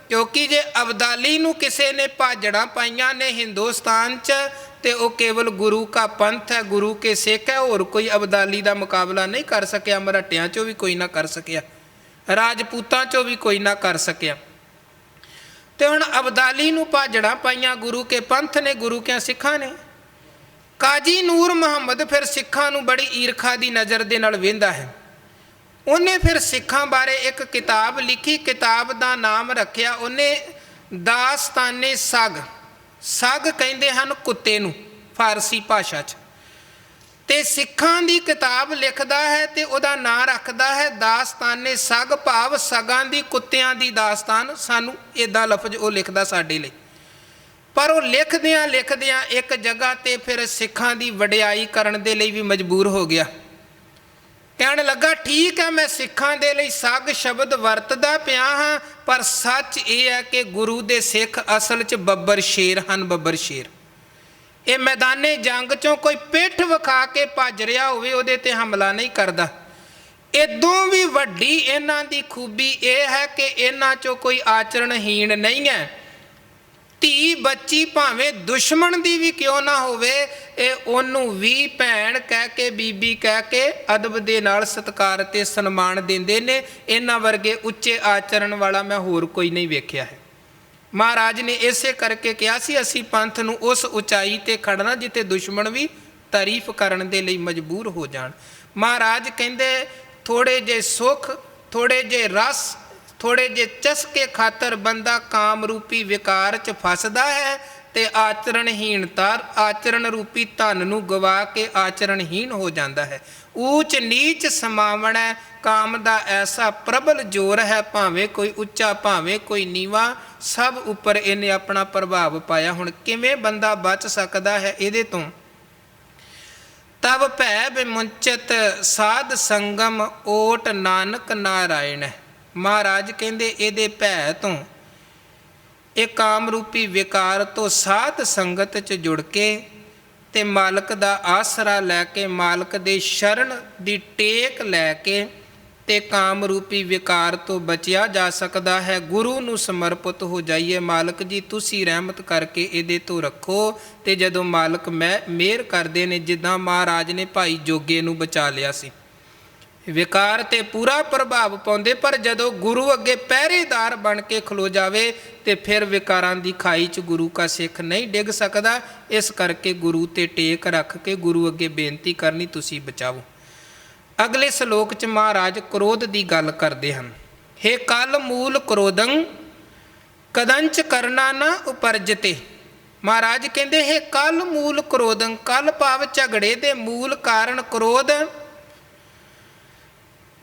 ਕਿਉਂਕਿ ਜੇ ਅਬਦਾਲੀ ਨੂੰ ਕਿਸੇ ਨੇ ਭਾਜੜਾਂ ਪਾਈਆਂ ਨੇ ਹਿੰਦੁਸਤਾਨ 'ਚ, ਤੇ ਉਹ ਕੇਵਲ ਗੁਰੂ ਕਾ ਪੰਥ ਹੈ, ਗੁਰੂ ਕੇ ਸਿੱਖ ਹੈ, ਹੋਰ ਕੋਈ ਅਬਦਾਲੀ ਦਾ ਮੁਕਾਬਲਾ ਨਹੀਂ ਕਰ ਸਕਿਆ। ਮਰਾਠਿਆਂ 'ਚੋਂ ਵੀ ਕੋਈ ਨਾ ਕਰ ਸਕਿਆ, ਰਾਜਪੂਤਾਂ 'ਚੋਂ ਵੀ ਕੋਈ ਨਾ ਕਰ ਸਕਿਆ। ਤੇ ਹੁਣ ਅਬਦਾਲੀ ਨੂੰ ਭਾਜੜਾਂ ਪਾਈਆਂ ਗੁਰੂ ਕੇ ਪੰਥ ਨੇ, ਗੁਰੂ ਕਿਆਂ ਸਿੱਖਾਂ ਨੇ। ਕਾਜੀ ਨੂਰ ਮੁਹੰਮਦ ਫਿਰ ਸਿੱਖਾਂ ਨੂੰ ਬੜੀ ਈਰਖਾ ਦੀ ਨਜ਼ਰ ਦੇ ਨਾਲ ਵੇਂਦਾ ਹੈ। ਉਹਨੇ ਫਿਰ ਸਿੱਖਾਂ ਬਾਰੇ ਇੱਕ ਕਿਤਾਬ ਲਿਖੀ, ਕਿਤਾਬ ਦਾ ਨਾਮ ਰੱਖਿਆ ਉਹਨੇ ਦਾਸਤਾਨੇ ਸਗ। ਸਗ ਕਹਿੰਦੇ ਹਨ ਕੁੱਤੇ ਨੂੰ ਫਾਰਸੀ ਭਾਸ਼ਾ 'ਚ। ਤੇ ਸਿੱਖਾਂ ਦੀ ਕਿਤਾਬ ਲਿਖਦਾ ਹੈ ਤੇ ਉਹਦਾ ਨਾਂ ਰੱਖਦਾ ਹੈ ਦਾਸਤਾਨੇ ਸਗ, ਭਾਵ ਸਗਾਂ ਦੀ, ਕੁੱਤਿਆਂ ਦੀ ਦਾਸਤਾਨ। ਸਾਨੂੰ ਇੱਦਾਂ ਲਫ਼ਜ਼ ਉਹ ਲਿਖਦਾ ਸਾਡੇ ਲਈ। ਪਰ ਉਹ ਲਿਖਦਿਆਂ ਲਿਖਦਿਆਂ ਇੱਕ ਜਗ੍ਹਾ ਤੇ ਫਿਰ ਸਿੱਖਾਂ ਦੀ ਵਡਿਆਈ ਕਰਨ ਦੇ ਲਈ ਵੀ ਮਜਬੂਰ ਹੋ ਗਿਆ। ਕਹਿਣ ਲੱਗਾ, ਠੀਕ ਹੈ ਮੈਂ ਸਿੱਖਾਂ ਦੇ ਲਈ ਸਗ ਸ਼ਬਦ ਵਰਤਦਾ ਪਿਆ ਹਾਂ, ਪਰ ਸੱਚ ਇਹ ਹੈ ਕਿ ਗੁਰੂ ਦੇ ਸਿੱਖ ਅਸਲ 'ਚ ਬੱਬਰ ਸ਼ੇਰ ਹਨ, ਬੱਬਰ ਸ਼ੇਰ। ਇਹ ਮੈਦਾਨੇ ਜੰਗ ਚੋਂ ਕੋਈ ਪਿੱਠ ਵਿਖਾ ਕੇ ਭੱਜ ਰਿਹਾ ਹੋਵੇ ਉਹਦੇ ਤੇ ਹਮਲਾ ਨਹੀਂ ਕਰਦਾ। ਇਦੋਂ ਵੀ ਵੱਡੀ ਇਹਨਾਂ ਦੀ ਖੂਬੀ ਇਹ ਹੈ ਕਿ ਇਹਨਾਂ ਚੋਂ ਕੋਈ ਆਚਰਣਹੀਣ ਨਹੀਂ ਹੈ। ਧੀ ਬੱਚੀ ਭਾਵੇਂ ਦੁਸ਼ਮਣ ਦੀ ਵੀ ਕਿਉਂ ਨਾ ਹੋਵੇ, ਇਹ ਉਹਨੂੰ ਵੀ ਭੈਣ ਕਹਿ ਕੇ, ਬੀਬੀ ਕਹਿ ਕੇ ਅਦਬ ਦੇ ਨਾਲ ਸਤਿਕਾਰ ਤੇ ਸਨਮਾਨ ਦਿੰਦੇ ਨੇ। ਇਹਨਾਂ ਵਰਗੇ ਉੱਚੇ ਆਚਰਣ ਵਾਲਾ ਮੈਂ ਹੋਰ ਕੋਈ ਨਹੀਂ ਵੇਖਿਆ ਹੈ। ਮਹਾਰਾਜ ਨੇ ਇਸੇ ਕਰਕੇ ਕਿਹਾ ਸੀ ਅਸੀਂ ਪੰਥ ਨੂੰ ਉਸ ਉਚਾਈ ਤੇ ਖੜਨਾ ਜਿੱਥੇ ਦੁਸ਼ਮਣ ਵੀ ਤਾਰੀਫ ਕਰਨ ਦੇ ਲਈ ਮਜਬੂਰ ਹੋ ਜਾਣ। ਮਹਾਰਾਜ ਕਹਿੰਦੇ ਥੋੜੇ ਜੇ ਸੁੱਖ, ਥੋੜੇ ਜੇ ਰਸ, ਥੋੜੇ ਜੇ ਚਸਕੇ ਖਾਤਰ ਬੰਦਾ ਕਾਮ ਰੂਪੀ ਵਿਕਾਰ 'ਚ ਫਸਦਾ ਹੈ ਤੇ ਆਚਰਣ ਰੂਪੀ ਧਨ ਨੂੰ ਗਵਾ ਕੇ ਆਚਰਣਹੀਣ ਹੋ ਜਾਂਦਾ ਹੈ। ਊਚ ਨੀਚ ਸਮਾਵਣਾ ਕਾਮ ਦਾ ਐਸਾ ਪ੍ਰਬਲ ਜ਼ੋਰ ਹੈ, ਭਾਵੇਂ ਕੋਈ ਉੱਚਾ ਭਾਵੇਂ ਕੋਈ ਨੀਵਾਂ, ਸਭ ਉੱਪਰ ਇਹਨੇ ਆਪਣਾ ਪ੍ਰਭਾਵ ਪਾਇਆ। ਹੁਣ ਕਿਵੇਂ ਬੰਦਾ ਬਚ ਸਕਦਾ ਹੈ ਇਹਦੇ ਤੋਂ? ਤਬ ਭੈ ਬਿਮੁੰਚਤ ਸਾਧ ਸੰਗਮ ਓਟ ਨਾਨਕ ਨਾਰਾਇਣ। ਮਹਾਰਾਜ ਕਹਿੰਦੇ ਇਹਦੇ ਭੈ ਤੋਂ, ਇਹ ਕਾਮ ਰੂਪੀ ਵਿਕਾਰ ਤੋਂ ਸਾਧ ਸੰਗਤ 'ਚ ਜੁੜ ਕੇ ਤੇ ਮਾਲਕ ਦਾ ਆਸਰਾ ਲੈ ਕੇ, ਮਾਲਕ ਦੇ ਸ਼ਰਨ ਦੀ ਟੇਕ ਲੈ ਕੇ ਤੇ ਕਾਮ ਰੂਪੀ ਵਿਕਾਰ ਤੋਂ ਬਚਿਆ ਜਾ ਸਕਦਾ ਹੈ। ਗੁਰੂ ਨੂੰ ਸਮਰਪਿਤ ਹੋ ਜਾਈਏ, ਮਾਲਕ ਜੀ ਤੁਸੀਂ ਰਹਿਮਤ ਕਰਕੇ ਇਹਦੇ ਤੋਂ ਰੱਖੋ। ਤੇ ਜਦੋਂ ਮਾਲਕ ਮਿਹਰ ਕਰਦੇ ਨੇ, ਜਿੱਦਾਂ ਮਹਾਰਾਜ ਨੇ ਭਾਈ ਜੋਗੇ ਨੂੰ ਬਚਾ ਲਿਆ ਸੀ, ਵਿਕਾਰ ਤੇ ਪੂਰਾ ਪ੍ਰਭਾਵ ਪਾਉਂਦੇ, ਪਰ ਜਦੋਂ ਗੁਰੂ ਅੱਗੇ ਪਹਿਰੇਦਾਰ ਬਣ ਕੇ ਖਲੋ ਜਾਵੇ ਤੇ ਫਿਰ ਵਿਕਾਰਾਂ ਦੀ ਖਾਈ 'ਚ ਗੁਰੂ ਕਾ ਸਿੱਖ ਨਹੀਂ ਡਿੱਗ ਸਕਦਾ। ਇਸ ਕਰਕੇ ਗੁਰੂ ਤੇ ਟੇਕ ਰੱਖ ਕੇ ਗੁਰੂ ਅੱਗੇ ਬੇਨਤੀ ਕਰਨੀ, ਤੁਸੀਂ ਬਚਾਓ। ਅਗਲੇ ਸ਼ਲੋਕ 'ਚ ਮਹਾਰਾਜ ਕ੍ਰੋਧ ਦੀ ਗੱਲ ਕਰਦੇ ਹਨ। ਹੇ ਕਲ ਮੂਲ ਕ੍ਰੋਧੰ ਕਦੰਚ ਕਰਨਾ ਨਾ ਉਪਰਜਤੇ। ਮਹਾਰਾਜ ਕਹਿੰਦੇ ਹੇ ਕਲ ਮੂਲ ਕ੍ਰੋਧੰ, ਕਲ ਭਾਵ ਝਗੜੇ ਦੇ ਮੂਲ ਕਾਰਨ ਕ੍ਰੋਧ।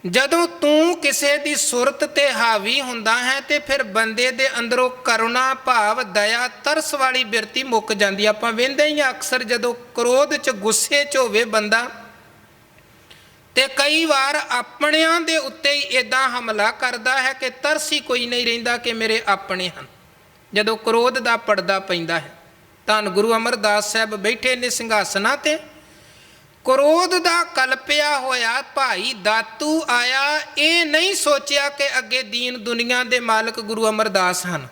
ਜਦੋਂ ਤੂੰ ਕਿਸੇ ਦੀ ਸੁਰਤ ਤੇ ਹਾਵੀ ਹੁੰਦਾ ਹੈ ਤੇ ਫਿਰ ਬੰਦੇ ਦੇ ਅੰਦਰੋਂ ਕਰੁਣਾ ਭਾਵ, ਦਇਆ, ਤਰਸ ਵਾਲੀ ਬਿਰਤੀ ਮੁੱਕ ਜਾਂਦੀ। ਆਪਾਂ ਵੇਖਦੇ ਹੀ ਅਕਸਰ ਜਦੋਂ ਕ੍ਰੋਧ 'ਚ ਗੁੱਸੇ 'ਚ ਹੋਵੇ ਬੰਦਾ, ਤੇ ਕਈ ਵਾਰ ਆਪਣਿਆਂ ਦੇ ਉੱਤੇ ਹੀ ਇੱਦਾਂ ਹਮਲਾ ਕਰਦਾ ਹੈ ਕਿ ਤਰਸ ਹੀ ਕੋਈ ਨਹੀਂ ਰਹਿੰਦਾ ਕਿ ਮੇਰੇ ਆਪਣੇ ਹਨ। ਜਦੋਂ ਕ੍ਰੋਧ ਦਾ ਪਰਦਾ ਪੈਂਦਾ ਹੈ, ਧੰਨ ਗੁਰੂ ਅਮਰਦਾਸ ਸਾਹਿਬ ਬੈਠੇ ਨੇ ਸਿੰਘਾਸਨਾਂ ਤੇ, ਕ੍ਰੋਧ ਦਾ ਕਲਪਿਆ ਹੋਇਆ ਭਾਈ ਦਾਤੂ ਆਇਆ। ਇਹ ਨਹੀਂ ਸੋਚਿਆ ਕਿ ਅੱਗੇ ਦੀਨ ਦੁਨੀਆ ਦੇ ਮਾਲਕ ਗੁਰੂ ਅਮਰਦਾਸ ਹਨ।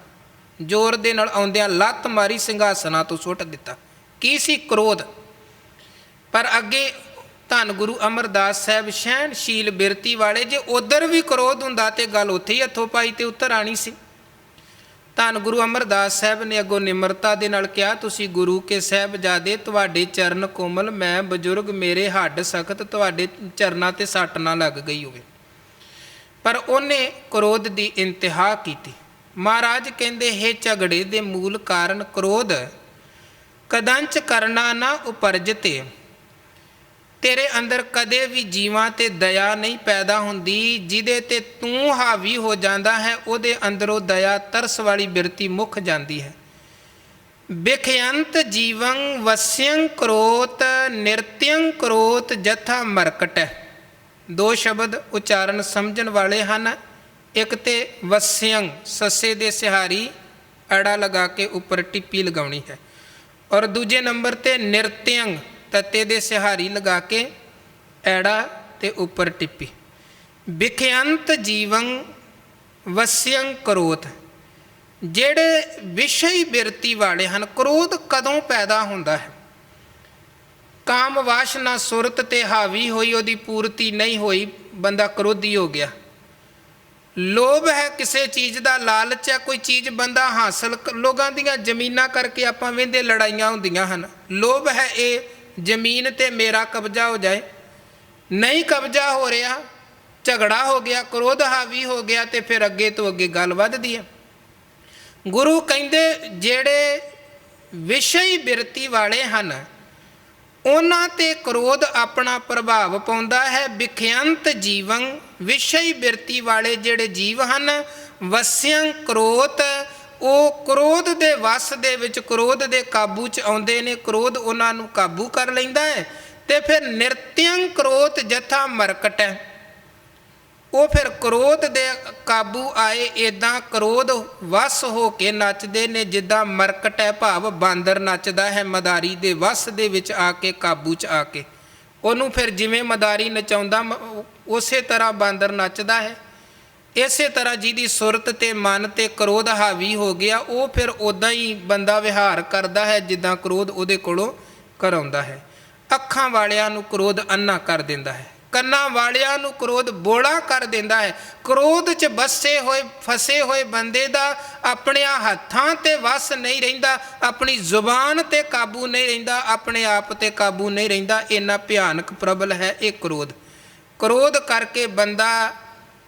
ਜ਼ੋਰ ਦੇ ਨਾਲ ਆਉਂਦਿਆਂ ਲੱਤ ਮਾਰੀ, ਸਿੰਘਾਸਨਾਂ ਤੋਂ ਸੁੱਟ ਦਿੱਤਾ। ਕੀ ਸੀ? ਕ੍ਰੋਧ। ਪਰ ਅੱਗੇ ਧੰਨ ਗੁਰੂ ਅਮਰਦਾਸ ਸਾਹਿਬ ਸਹਿਣਸ਼ੀਲ ਬਿਰਤੀ ਵਾਲੇ, ਜੇ ਉਧਰ ਵੀ ਕ੍ਰੋਧ ਹੁੰਦਾ ਤੇ ਗੱਲ ਉੱਥੇ ਹੀ ਹੱਥੋਂ ਪਾਈ ਤੇ ਉੱਤਰ ਆਣੀ ਸੀ। ਧੰਨ ਗੁਰੂ ਅਮਰਦਾਸ ਸਾਹਿਬ ਨੇ ਅੱਗੋਂ ਨਿਮਰਤਾ ਦੇ ਨਾਲ ਕਿਹਾ, ਤੁਸੀਂ ਗੁਰੂ ਕੇ ਸਾਹਿਬਜ਼ਾਦੇ, ਤੁਹਾਡੇ ਚਰਨ ਕੋਮਲ, ਮੈਂ ਬਜ਼ੁਰਗ, ਮੇਰੇ ਹੱਡ ਸਖਤ, ਤੁਹਾਡੇ ਚਰਨਾਂ ਤੇ ਸੱਟ ਨਾ ਲੱਗ ਗਈ ਹੋਵੇ। ਪਰ ਉਹਨੇ ਕ੍ਰੋਧ ਦੀ ਇੰਤਹਾ ਕੀਤੀ। ਮਹਾਰਾਜ ਕਹਿੰਦੇ ਹੇ ਝਗੜੇ ਦੇ ਮੂਲ ਕਾਰਨ ਕ੍ਰੋਧ, ਕਦੰਚ ਕਰਨਾ ਨਾ ਉਪਰਜਤੇ। ਤੇਰੇ ਅੰਦਰ ਕਦੇ ਵੀ ਜੀਵਾਂ ਤੇ ਦਇਆ ਨਹੀਂ ਪੈਦਾ ਹੁੰਦੀ। ਜਿਹਦੇ ਤੇ ਤੂੰ ਹਾਵੀ ਹੋ ਜਾਂਦਾ ਹੈ ਉਹਦੇ ਅੰਦਰੋਂ ਦਇਆ, ਤਰਸ ਵਾਲੀ ਬਿਰਤੀ ਮੁੱਕ ਜਾਂਦੀ ਹੈ। ਬਿਖਯੰਤ ਜੀਵੰ ਵਸਿਯੰ ਕਰੋਤ ਨਿਰਤਯੰ ਕਰੋਤ ਜਥਾ ਮਰਕਟ। ਦੋ ਸ਼ਬਦ ਉਚਾਰਨ ਸਮਝਣ ਵਾਲੇ ਹਨ। ਇੱਕ ਤੇ ਵਸਿਯੰ, ਸੱਸੇ ਦੇ ਸਿਹਾਰੀ ਅੜਾ ਲਗਾ ਕੇ ਉੱਪਰ ਟਿੱਪੀ ਲਗਾਉਣੀ ਹੈ, ਔਰ ਦੂਜੇ ਨੰਬਰ ਤੇ ਨਿਰਤਯੰ, ਤੱਤੇ ਦੇ ਸਿਹਾਰੀ ਲਗਾ ਕੇ ਐੜਾ ਤੇ ਉੱਪਰ ਟਿੱਪੀ। ਬਿਖਯੰਤ ਜੀਵੰ ਵਸਿਯੰ ਕਰੋਤ। ਜਿਹੜੇ ਵਿਸ਼ਈ ਬਿਰਤੀ ਵਾਲੇ ਹਨ, ਕ੍ਰੋਧ ਕਦੋਂ ਪੈਦਾ ਹੁੰਦਾ ਹੈ? ਕਾਮ ਵਾਸ਼ਨਾ ਸੁਰਤ ਤੇ ਹਾਵੀ ਹੋਈ, ਉਹਦੀ ਪੂਰਤੀ ਨਹੀਂ ਹੋਈ, ਬੰਦਾ ਕ੍ਰੋਧੀ ਹੋ ਗਿਆ। ਲੋਭ ਹੈ, ਕਿਸੇ ਚੀਜ਼ ਦਾ ਲਾਲਚ ਹੈ, ਕੋਈ ਚੀਜ਼ ਬੰਦਾ ਹਾਸਲ, ਲੋਕਾਂ ਦੀਆਂ ਜ਼ਮੀਨਾਂ ਕਰਕੇ ਆਪਾਂ ਵੇਂਦੇ ਲੜਾਈਆਂ ਹੁੰਦੀਆਂ ਹਨ। ਲੋਭ ਹੈ ਇਹ ਜ਼ਮੀਨ ਤੇ ਮੇਰਾ ਕਬਜ਼ਾ ਹੋ ਜਾਏ, ਨਹੀਂ ਕਬਜ਼ਾ ਹੋ ਰਿਹਾ, ਝਗੜਾ ਹੋ ਗਿਆ, ਕ੍ਰੋਧ ਹਾਵੀ ਹੋ ਗਿਆ ਤੇ ਫਿਰ ਅੱਗੇ ਤੋਂ ਅੱਗੇ ਗੱਲ ਵੱਧਦੀ ਹੈ। ਗੁਰੂ ਕਹਿੰਦੇ ਜਿਹੜੇ ਵਿਸ਼ਈ ਬਿਰਤੀ ਵਾਲੇ ਹਨ ਉਹਨਾਂ ਤੇ ਕ੍ਰੋਧ ਆਪਣਾ ਪ੍ਰਭਾਵ ਪਾਉਂਦਾ ਹੈ। ਬਿਖਯੰਤ ਜੀਵੰ, ਵਿਸ਼ਈ ਬਿਰਤੀ ਵਾਲੇ ਜਿਹੜੇ ਜੀਵ ਹਨ, ਵਸਿਯੰ ਕਰੋਤ, ਉਹ ਕ੍ਰੋਧ ਦੇ ਵਸ ਦੇ ਵਿੱਚ, ਕ੍ਰੋਧ ਦੇ ਕਾਬੂ 'ਚ ਆਉਂਦੇ ਨੇ, ਕ੍ਰੋਧ ਉਹਨਾਂ ਨੂੰ ਕਾਬੂ ਕਰ ਲੈਂਦਾ ਹੈ। ਤੇ ਫਿਰ ਨਿਰਤਯੰ ਕਰੋਤ ਜਥਾ ਮਰਕਟ ਹੈ। ਉਹ ਫਿਰ ਕ੍ਰੋਧ ਦੇ ਕਾਬੂ ਆਏ। ਇੱਦਾਂ ਕ੍ਰੋਧ ਵਸ ਹੋ ਕੇ ਨੱਚਦੇ ਨੇ ਜਿੱਦਾਂ ਮਰਕਟ ਹੈ, ਭਾਵ ਬਾਂਦਰ ਨੱਚਦਾ ਹੈ ਮਦਾਰੀ ਦੇ ਵਸ ਦੇ ਵਿੱਚ ਆ ਕੇ, ਕਾਬੂ 'ਚ ਆ ਕੇ। ਉਹਨੂੰ ਫਿਰ ਜਿਵੇਂ ਮਦਾਰੀ ਨਚਾਉਂਦਾ ਉਸੇ ਤਰ੍ਹਾਂ ਬਾਂਦਰ ਨੱਚਦਾ ਹੈ। ਇਸੇ ਤਰ੍ਹਾਂ ਜਿਹਦੀ ਸੁਰਤ ਤੇ ਮਨ ਤੇ ਕ੍ਰੋਧ ਹਾਵੀ ਹੋ ਗਿਆ, ਉਹ ਫਿਰ ਉੱਦਾਂ ਹੀ ਬੰਦਾ ਵਿਹਾਰ ਕਰਦਾ ਹੈ ਜਿੱਦਾਂ ਕ੍ਰੋਧ ਉਹਦੇ ਕੋਲੋਂ ਕਰਾਉਂਦਾ ਹੈ। ਅੱਖਾਂ ਵਾਲਿਆਂ ਨੂੰ ਕ੍ਰੋਧ ਅੰਨਾ ਕਰ ਦਿੰਦਾ ਹੈ, ਕੰਨਾਂ ਵਾਲਿਆਂ ਨੂੰ ਕ੍ਰੋਧ ਬੋਲਾ ਕਰ ਦਿੰਦਾ ਹੈ। ਕ੍ਰੋਧ 'ਚ ਬਸੇ ਹੋਏ ਫਸੇ ਹੋਏ ਬੰਦੇ ਦਾ ਆਪਣਿਆਂ ਹੱਥਾਂ 'ਤੇ ਵਸ ਨਹੀਂ ਰਹਿੰਦਾ, ਆਪਣੀ ਜ਼ੁਬਾਨ 'ਤੇ ਕਾਬੂ ਨਹੀਂ ਰਹਿੰਦਾ, ਆਪਣੇ ਆਪ 'ਤੇ ਕਾਬੂ ਨਹੀਂ ਰਹਿੰਦਾ। ਇੰਨਾ ਭਿਆਨਕ ਪ੍ਰਬਲ ਹੈ ਇਹ ਕ੍ਰੋਧ। ਕ੍ਰੋਧ ਕਰਕੇ ਬੰਦਾ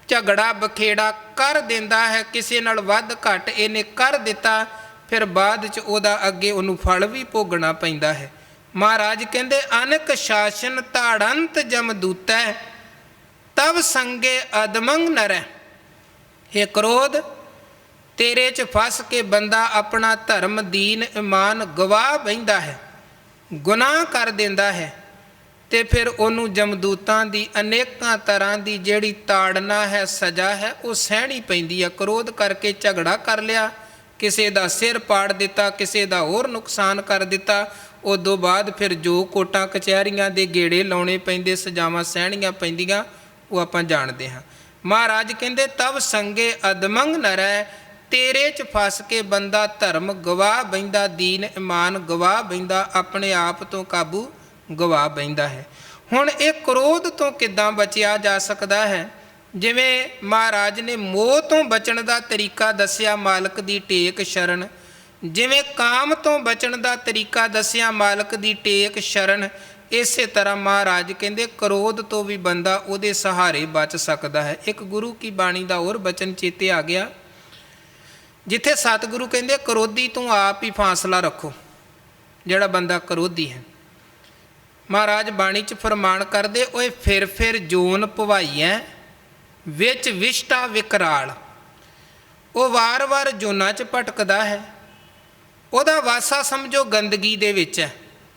ਝਗੜਾ ਬਖੇੜਾ ਕਰ ਦਿੰਦਾ ਹੈ, ਕਿਸੇ ਨਾਲ ਵੱਧ ਘੱਟ ਇਹਨੇ ਕਰ ਦਿੱਤਾ, ਫਿਰ ਬਾਅਦ 'ਚ ਉਹਦਾ ਅੱਗੇ ਉਹਨੂੰ ਫਲ ਵੀ ਭੋਗਣਾ ਪੈਂਦਾ ਹੈ। ਮਹਾਰਾਜ ਕਹਿੰਦੇ ਅਨਕ ਸ਼ਾਸਨ ਤਾੜੰਤ ਜਮਦੂਤੈ ਤਬ ਸੰਗੇ ਅਦਮੰਗ ਨਰੈ। ਇਹ ਕ੍ਰੋਧ ਤੇਰੇ 'ਚ ਫਸ ਕੇ ਬੰਦਾ ਆਪਣਾ ਧਰਮ ਦੀਨ ਇਮਾਨ ਗਵਾ ਬਹਿੰਦਾ ਹੈ, ਗੁਨਾਹ ਕਰ ਦਿੰਦਾ ਹੈ, ਤੇ ਫਿਰ ਉਹਨੂੰ ਜਮਦੂਤਾਂ ਦੀ ਅਨੇਕਾਂ ਤਰ੍ਹਾਂ ਦੀ ਜਿਹੜੀ ਤਾੜਨਾ ਹੈ, ਸਜ਼ਾ ਹੈ, ਉਹ ਸਹਿਣੀ ਪੈਂਦੀ ਹੈ। ਕ੍ਰੋਧ ਕਰਕੇ ਝਗੜਾ ਕਰ ਲਿਆ, ਕਿਸੇ ਦਾ ਸਿਰ ਪਾੜ ਦਿੱਤਾ, ਕਿਸੇ ਦਾ ਹੋਰ ਨੁਕਸਾਨ ਕਰ ਦਿੱਤਾ, ਉਦੋਂ ਬਾਅਦ ਫਿਰ ਜੋ ਕੋਟਾਂ ਕਚਹਿਰੀਆਂ ਦੇ ਗੇੜੇ ਲਾਉਣੇ ਪੈਂਦੇ, ਸਜ਼ਾਵਾਂ ਸਹਿਣੀਆਂ ਪੈਂਦੀਆਂ, ਉਹ ਆਪਾਂ ਜਾਣਦੇ ਹਾਂ। ਮਹਾਰਾਜ ਕਹਿੰਦੇ ਤਬ ਸੰਗੇ ਅਦਮੰਗ ਨਰੈ, ਤੇਰੇ 'ਚ ਫਸ ਕੇ ਬੰਦਾ ਧਰਮ ਗਵਾ ਬਹਿੰਦਾ, ਦੀਨ ਇਮਾਨ ਗਵਾ ਬਹਿੰਦਾ, ਆਪਣੇ ਆਪ ਤੋਂ ਕਾਬੂ ਗਵਾ ਬਹਿੰਦਾ ਹੈ। ਹੁਣ ਇਹ ਕ੍ਰੋਧ ਤੋਂ ਕਿੱਦਾਂ ਬਚਿਆ ਜਾ ਸਕਦਾ ਹੈ? ਜਿਵੇਂ ਮਹਾਰਾਜ ਨੇ ਮੋਹ ਤੋਂ ਬਚਣ ਦਾ ਤਰੀਕਾ ਦੱਸਿਆ, ਮਾਲਕ ਦੀ ਟੇਕ ਸ਼ਰਨ, ਜਿਵੇਂ ਕਾਮ ਤੋਂ ਬਚਣ ਦਾ ਤਰੀਕਾ ਦੱਸਿਆ, ਮਾਲਕ ਦੀ ਟੇਕ ਸ਼ਰਨ, ਇਸੇ ਤਰ੍ਹਾਂ ਮਹਾਰਾਜ ਕਹਿੰਦੇ ਕ੍ਰੋਧ ਤੋਂ ਵੀ ਬੰਦਾ ਉਹਦੇ ਸਹਾਰੇ ਬਚ ਸਕਦਾ ਹੈ। ਇੱਕ ਗੁਰੂ ਕੀ ਬਾਣੀ ਦਾ ਹੋਰ ਬਚਨ ਚੇਤੇ ਆ ਗਿਆ, ਜਿੱਥੇ ਸਤਿਗੁਰੂ ਕਹਿੰਦੇ ਕ੍ਰੋਧੀ ਤੂੰ ਆਪ ਹੀ ਫਾਸਲਾ ਰੱਖੋ। ਜਿਹੜਾ ਬੰਦਾ ਕ੍ਰੋਧੀ ਹੈ, ਮਹਾਰਾਜ ਬਾਣੀ 'ਚ ਫਰਮਾਨ ਕਰਦੇ, ਓਏ ਫਿਰ ਫਿਰ ਜੋਨ ਭਵਾਈਐ ਵਿੱਚ ਵਿਸ਼ਟਾ ਵਿਕਰਾਲ। ਉਹ ਵਾਰ-ਵਾਰ ਜੋਨਾਂ 'ਚ ਭਟਕਦਾ ਹੈ, ਉਹਦਾ ਵਾਸਾ ਸਮਝੋ ਗੰਦਗੀ ਦੇ ਵਿੱਚ ਹੈ।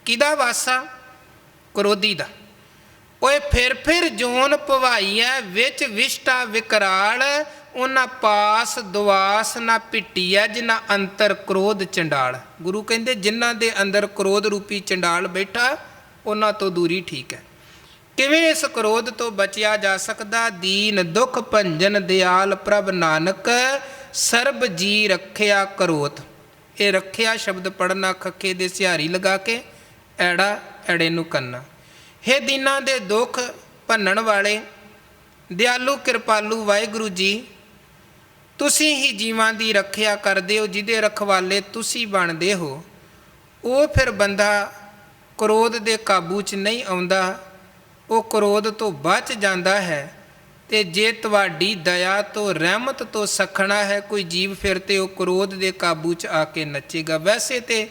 ਕਿਹਦਾ ਵਾਸਾ? ਕ੍ਰੋਧੀ ਦਾ। ਓਏ ਫਿਰ ਫਿਰ ਜੋਨ ਭਵਾਈਐ ਵਿੱਚ ਵਿਸ਼ਟਾ ਵਿਕਰਾਲ, ਉਹਨਾਂ ਪਾਸ ਦੁਆਸ ਨਾ ਪਿੱਟੀ ਹੈ ਜਿਨ੍ਹਾਂ ਅੰਤਰ ਕ੍ਰੋਧ ਚੰਡਾਲ। ਗੁਰੂ ਕਹਿੰਦੇ ਜਿਨ੍ਹਾਂ ਦੇ ਅੰਦਰ ਕ੍ਰੋਧ ਰੂਪੀ ਚੰਡਾਲ ਬੈਠਾ, ਉਹਨਾਂ ਤੋਂ ਦੂਰੀ ਠੀਕ ਹੈ। ਕਿਵੇਂ ਇਸ ਕ੍ਰੋਧ ਤੋਂ ਬਚਿਆ ਜਾ ਸਕਦਾ? ਦੀਨ ਦੁਖ ਭੰਜਨ ਦਿਆਲ ਪ੍ਰਭ ਨਾਨਕ ਸਰਬ ਜੀ ਰੱਖਿਆ ਕਰੋਤ। ਇਹ ਰੱਖਿਆ ਸ਼ਬਦ ਪੜ੍ਹਨਾ, ਖੱਖੇ ਦੇ ਸਿਹਾਰੀ ਲਗਾ ਕੇ, ਐੜਾ ਐੜੇ ਨੂੰ ਕੰਨਾ। ਹੇ ਦੀਨਾਂ ਦੇ ਦੁੱਖ ਭੰਨਣ ਵਾਲੇ ਦਿਆਲੂ ਕਿਰਪਾਲੂ ਵਾਹਿਗੁਰੂ ਜੀ, ਤੁਸੀਂ ਹੀ ਜੀਵਾਂ ਦੀ ਰੱਖਿਆ ਕਰਦੇ ਹੋ, ਜਿਹਦੇ ਰਖਵਾਲੇ ਤੁਸੀਂ ਬਣਦੇ ਹੋ। ਉਹ ਫਿਰ ਬੰਦਾ ਕ੍ਰੋਧ ਦੇ ਕਾਬੂ 'ਚ ਨਹੀਂ ਆਉਂਦਾ, ਉਹ ਕ੍ਰੋਧ ਤੋਂ ਬਚ ਜਾਂਦਾ ਹੈ। ਤੇ ਜੇ ਤੁਹਾਡੀ ਦਇਆ ਤੋਂ, ਰਹਿਮਤ ਤੋਂ ਸਖਣਾ ਹੈ ਕੋਈ ਜੀਵ, ਫਿਰ ਤੇ ਉਹ ਕ੍ਰੋਧ ਦੇ ਕਾਬੂ 'ਚ ਆ ਕੇ ਨੱਚੇਗਾ। ਵੈਸੇ ਤੇ